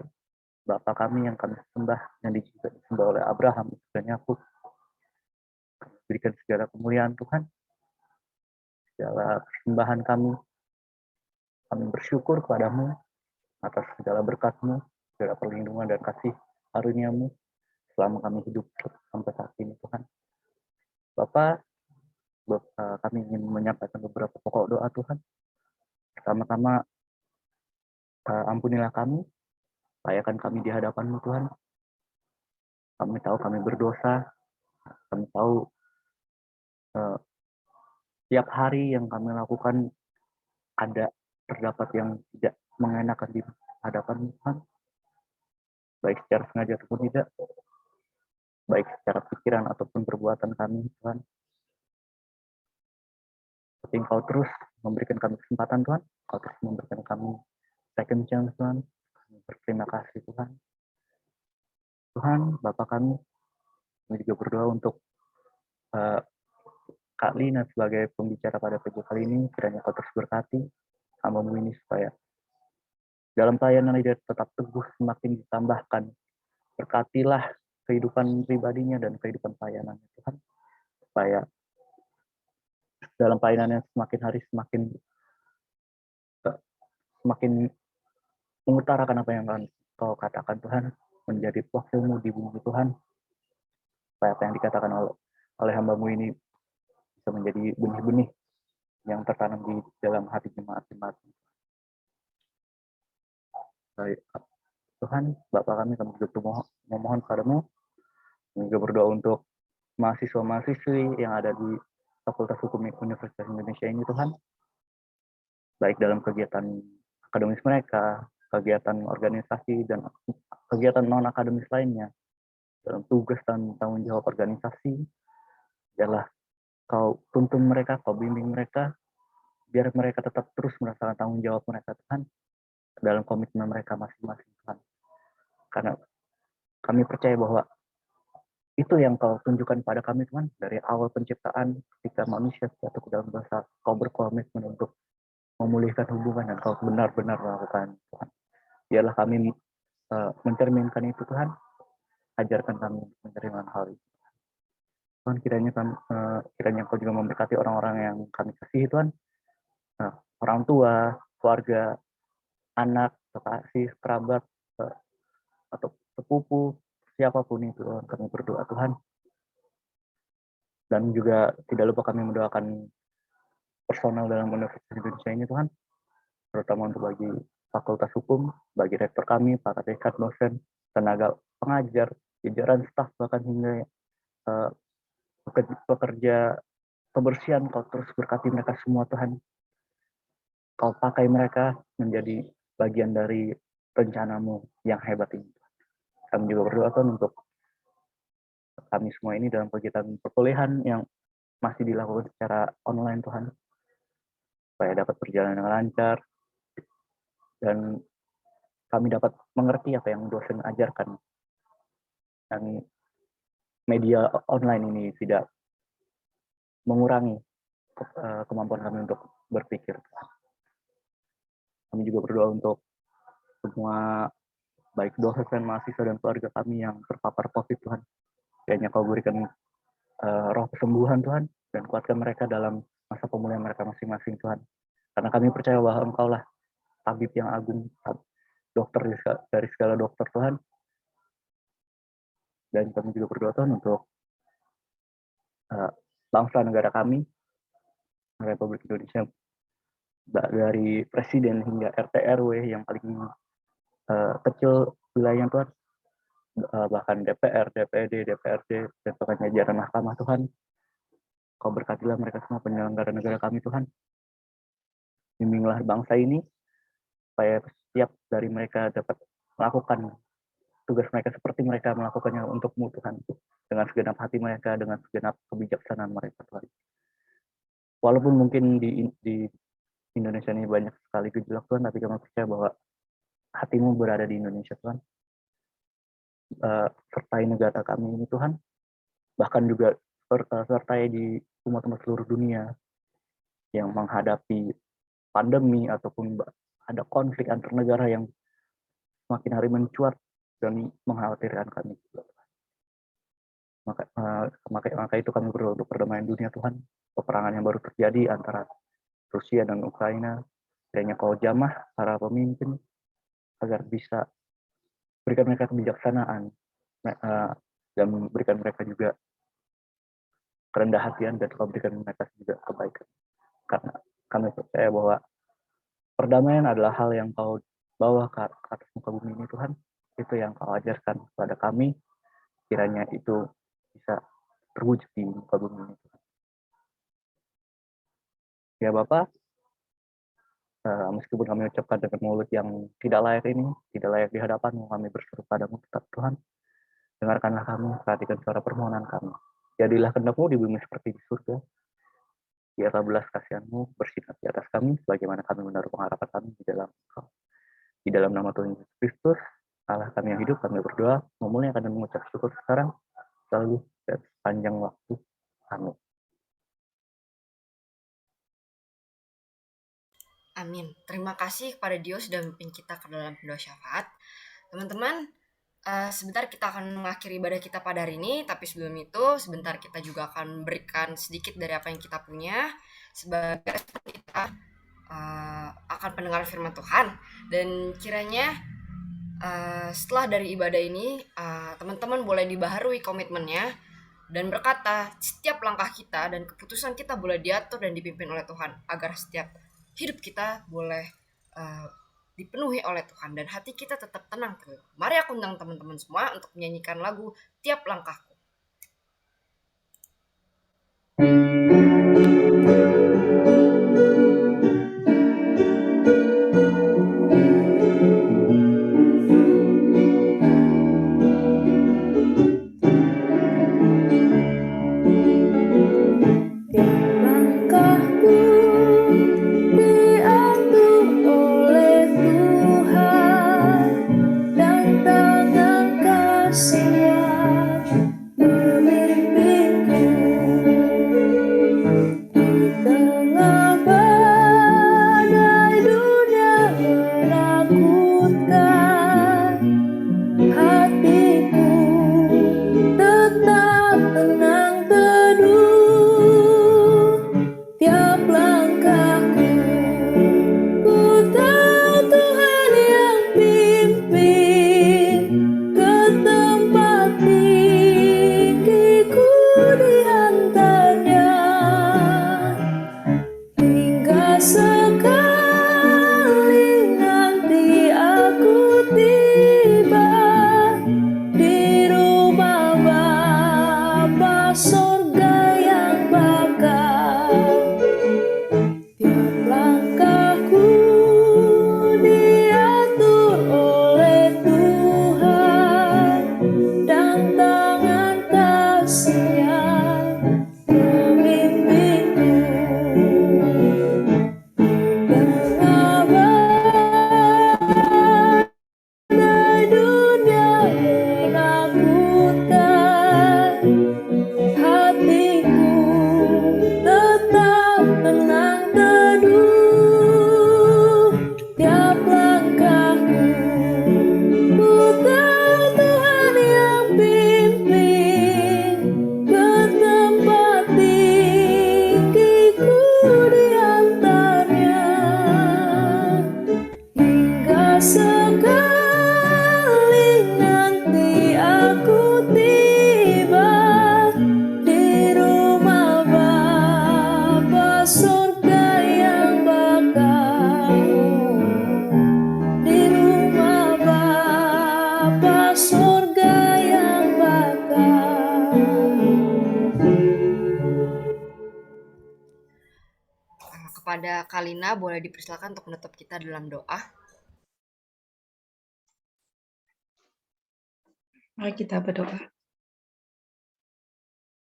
kami yang kami sembah, yang disembah oleh Abraham dan Yakub. Berikan segala kemuliaan Tuhan, segala persembahan kami. Kami bersyukur kepadamu atas segala berkat-Mu, segala perlindungan dan kasih karunia-Mu selama kami hidup sampai saat ini Tuhan. Bapak, kami ingin menyampaikan beberapa pokok doa Tuhan. Pertama-tama, ampunilah kami, layakan kami di hadapan-Mu Tuhan. Kami tahu kami berdosa, kami tahu tiap hari yang kami lakukan terdapat yang tidak mengenakan di hadapan Tuhan, baik secara sengaja ataupun tidak, baik secara pikiran ataupun perbuatan kami Tuhan. Tapi Engkau terus memberikan kami kesempatan Tuhan, Engkau terus memberikan kami second chance Tuhan. Kami berterima kasih Tuhan. Tuhan, Bapa kami juga berdoa untuk Kak Lina sebagai pembicara pada pagi kali ini, kiranya Kau terus berkati hamba-Mu ini supaya dalam pelayanan dia tetap teguh, semakin ditambahkan. Berkatilah kehidupan pribadinya dan kehidupan pelayanannya Tuhan, supaya dalam pelayanannya semakin hari semakin mengutarakan apa yang Kau katakan Tuhan, menjadi wakil-Mu di bumi Tuhan, supaya apa yang dikatakan oleh hamba-Mu ini bisa menjadi benih-benih yang tertanam di dalam hati jemaat-jemaat. Baik, Tuhan, Bapa kami juga memohon kepadamu, juga berdoa untuk mahasiswa-mahasiswi yang ada di Fakultas Hukum Universitas Indonesia ini Tuhan, baik dalam kegiatan akademis mereka, kegiatan organisasi, dan kegiatan non-akademis lainnya, dalam tugas dan tanggung jawab organisasi, adalah Kau tuntun mereka, Kau bimbing mereka, biar mereka tetap terus merasakan tanggung jawab mereka Tuhan, dalam komitmen mereka masing-masing Tuhan. Karena kami percaya bahwa itu yang Kau tunjukkan pada kami Tuhan, dari awal penciptaan, ketika manusia jatuh ke dalam dosa, Kau berkomitmen untuk memulihkan hubungan dan Kau benar-benar melakukan Tuhan. Biarlah kami mencerminkan itu Tuhan, ajarkan kami menerima hal itu. Tuhan, kiranya Kau juga memberkati orang-orang yang kami kasihi Tuhan, orang tua, keluarga, anak, kekasih, kerabat, atau sepupu, siapapun itu Tuhan, kami berdoa Tuhan. Dan juga tidak lupa kami mendoakan personal dalam Universitas Indonesia ini Tuhan, terutama untuk bagi Fakultas Hukum, bagi rektor kami, para dekan, dosen, tenaga pengajar, jajaran staf, bahkan hingga pekerja kebersihan. Kau terus berkati mereka semua Tuhan. Kau pakai mereka menjadi bagian dari rencana-Mu yang hebat ini. Kami juga berdoa Tuhan untuk kami semua ini dalam kegiatan perkuliahan yang masih dilakukan secara online Tuhan. supaya dapat berjalan dengan lancar, dan kami dapat mengerti apa yang dosen ajarkan. Dan media online ini tidak mengurangi kemampuan kami untuk berpikir. Kami juga berdoa untuk semua, baik dosen, mahasiswa, dan keluarga kami yang terpapar COVID, Tuhan. Kiranya Kau berikan roh kesembuhan, Tuhan, dan kuatkan mereka dalam masa pemulihan mereka masing-masing, Tuhan. Karena kami percaya bahwa Engkau lah tabib yang agung, dokter dari segala dokter, Tuhan. Dan kami juga berdoa, Tuhan, untuk bangsa negara kami, Republik Indonesia, dari presiden hingga RT RW yang paling kecil wilayahnya, Tuhan, bahkan DPR, DPD, DPRD, dan bahkan jajaran mahkamah, Tuhan. Kau berkatilah mereka semua, penyelenggara negara kami, Tuhan. Bimbinglah bangsa ini supaya setiap dari mereka dapat melakukan tugas mereka seperti mereka melakukannya untukmu, Tuhan, dengan segenap hati mereka, dengan segenap kebijaksanaan mereka, Tuhan. Walaupun mungkin di Indonesia ini banyak sekali gejolak, Tuhan, tapi kami percaya bahwa hatimu berada di Indonesia, Tuhan. Sertai negara kami ini, Tuhan, bahkan juga sertai di umat-umat seluruh dunia yang menghadapi pandemi ataupun ada konflik antar negara yang semakin hari mencuat dan mengkhawatirkan kami. Maka itu kami berdoa untuk perdamaian dunia, Tuhan. Peperangan yang baru terjadi antara Rusia dan Ukraina, kiranya Kau jamah para pemimpin agar bisa berikan mereka kebijaksanaan dan berikan mereka juga kerendah hatian, dan Kau berikan mereka juga kebaikan. Karena kami percaya bahwa perdamaian adalah hal yang Kau bawa ke atas muka bumi ini, Tuhan. Itu yang Kau ajarkan kepada kami. Kiranya itu bisa terwujud di muka bumi ini, Tuhan. Ya Bapak, meskipun kami ucapkan dengan mulut yang tidak layak ini, tidak layak di hadapan-Mu, kami berseru padamu tetap, Tuhan. Dengarkanlah kami, perhatikan suara permohonan kami. Jadilah kehendak-Mu di bumi seperti di surga. Biarlah belas kasihan-Mu bersinar di atas kami, sebagaimana kami menaruh pengharapan kami di dalam Engkau. Di dalam nama Tuhan Yesus Kristus, Allah kami yang hidup, kami berdoa, memuliakan dan mengucap syukur sekarang, selalu, dan sepanjang waktu. Amin. Amin. Terima kasih kepada Dio sudah memimpin kita ke dalam doa syafaat. Teman-teman, sebentar kita akan mengakhiri ibadah kita pada hari ini, tapi sebelum itu sebentar kita juga akan berikan sedikit dari apa yang kita punya sebagai kita akan pendengar firman Tuhan. Dan kiranya setelah dari ibadah ini teman-teman boleh dibaharui komitmennya dan berkata setiap langkah kita dan keputusan kita boleh diatur dan dipimpin oleh Tuhan, agar setiap hidup kita boleh dipenuhi oleh Tuhan dan hati kita tetap tenang. Mari aku undang teman-teman semua untuk menyanyikan lagu Tiap Langkahku. badai dunia menakutkan, hatiku tetap tenang teduh. Tiap langkahku bukan Tuhan yang pimpin, ke tempat tinggiku diantarnya. Hingga sekali nanti aku tiba di rumah Bapa surga yang bakal, di rumah Bapa surga yang bakal. Kepada Kalina boleh dipersilakan untuk menutup kita dalam doa. Mari kita berdoa.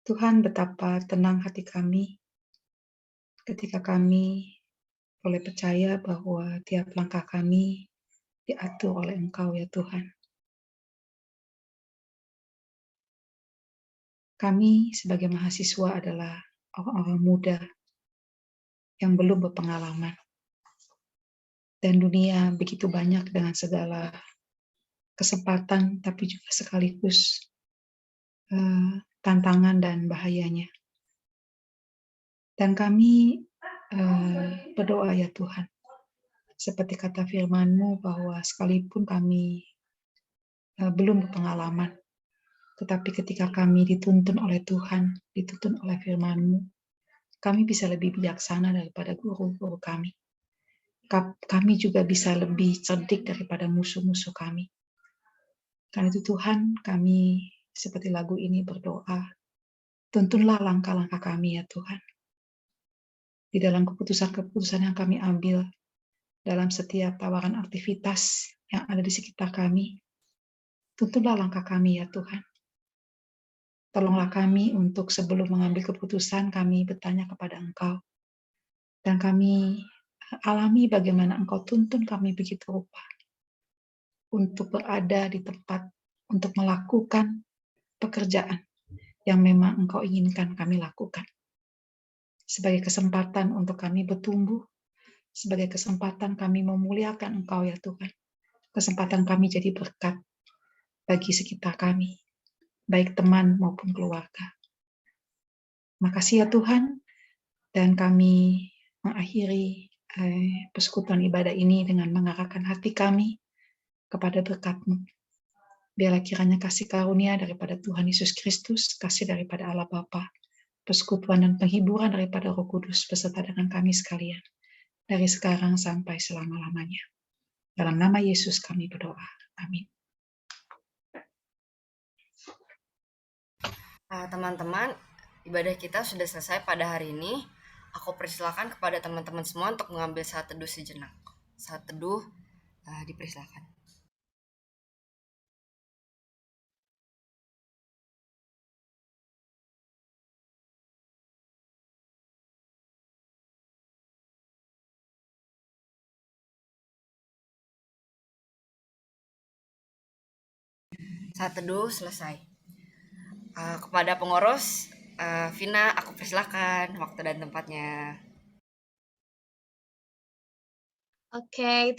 Tuhan, betapa tenang hati kami ketika kami boleh percaya bahwa tiap langkah kami diatur oleh Engkau ya Tuhan. Kami sebagai mahasiswa adalah orang-orang muda yang belum berpengalaman. Dan dunia begitu banyak dengan segala kesempatan, tapi juga sekaligus tantangan dan bahayanya. Dan kami berdoa ya Tuhan, seperti kata firman-Mu bahwa sekalipun kami belum berpengalaman, tetapi ketika kami dituntun oleh Tuhan, dituntun oleh firman-Mu, kami bisa lebih bijaksana daripada guru-guru kami. Kami juga bisa lebih cerdik daripada musuh-musuh kami. Karena itu Tuhan, kami seperti lagu ini berdoa, tuntunlah langkah-langkah kami ya Tuhan. Di dalam keputusan-keputusan yang kami ambil, dalam setiap tawaran aktivitas yang ada di sekitar kami, tuntunlah langkah kami ya Tuhan. Tolonglah kami untuk sebelum mengambil keputusan, kami bertanya kepada Engkau. Dan kami alami bagaimana Engkau tuntun kami begitu rupa untuk berada di tempat, untuk melakukan pekerjaan yang memang Engkau inginkan kami lakukan. Sebagai kesempatan untuk kami bertumbuh, sebagai kesempatan kami memuliakan Engkau ya Tuhan. Kesempatan kami jadi berkat bagi sekitar kami, baik teman maupun keluarga. Makasih ya Tuhan, dan kami mengakhiri persekutuan ibadah ini dengan mengarahkan hati kami kepada berkat-Mu. Biarlah kiranya kasih karunia daripada Tuhan Yesus Kristus, kasih daripada Allah Bapa, persekutuan dan penghiburan daripada Roh Kudus beserta dengan kami sekalian, dari sekarang sampai selama-lamanya. Dalam nama Yesus kami berdoa. Amin. Teman-teman, ibadah kita sudah selesai pada hari ini. Aku persilakan kepada teman-teman semua untuk mengambil saat teduh sejenak. Saat teduh dipersilakan. Saat teduh selesai. Kepada pengurus, Vina, aku persilakan waktu dan tempatnya. Oke,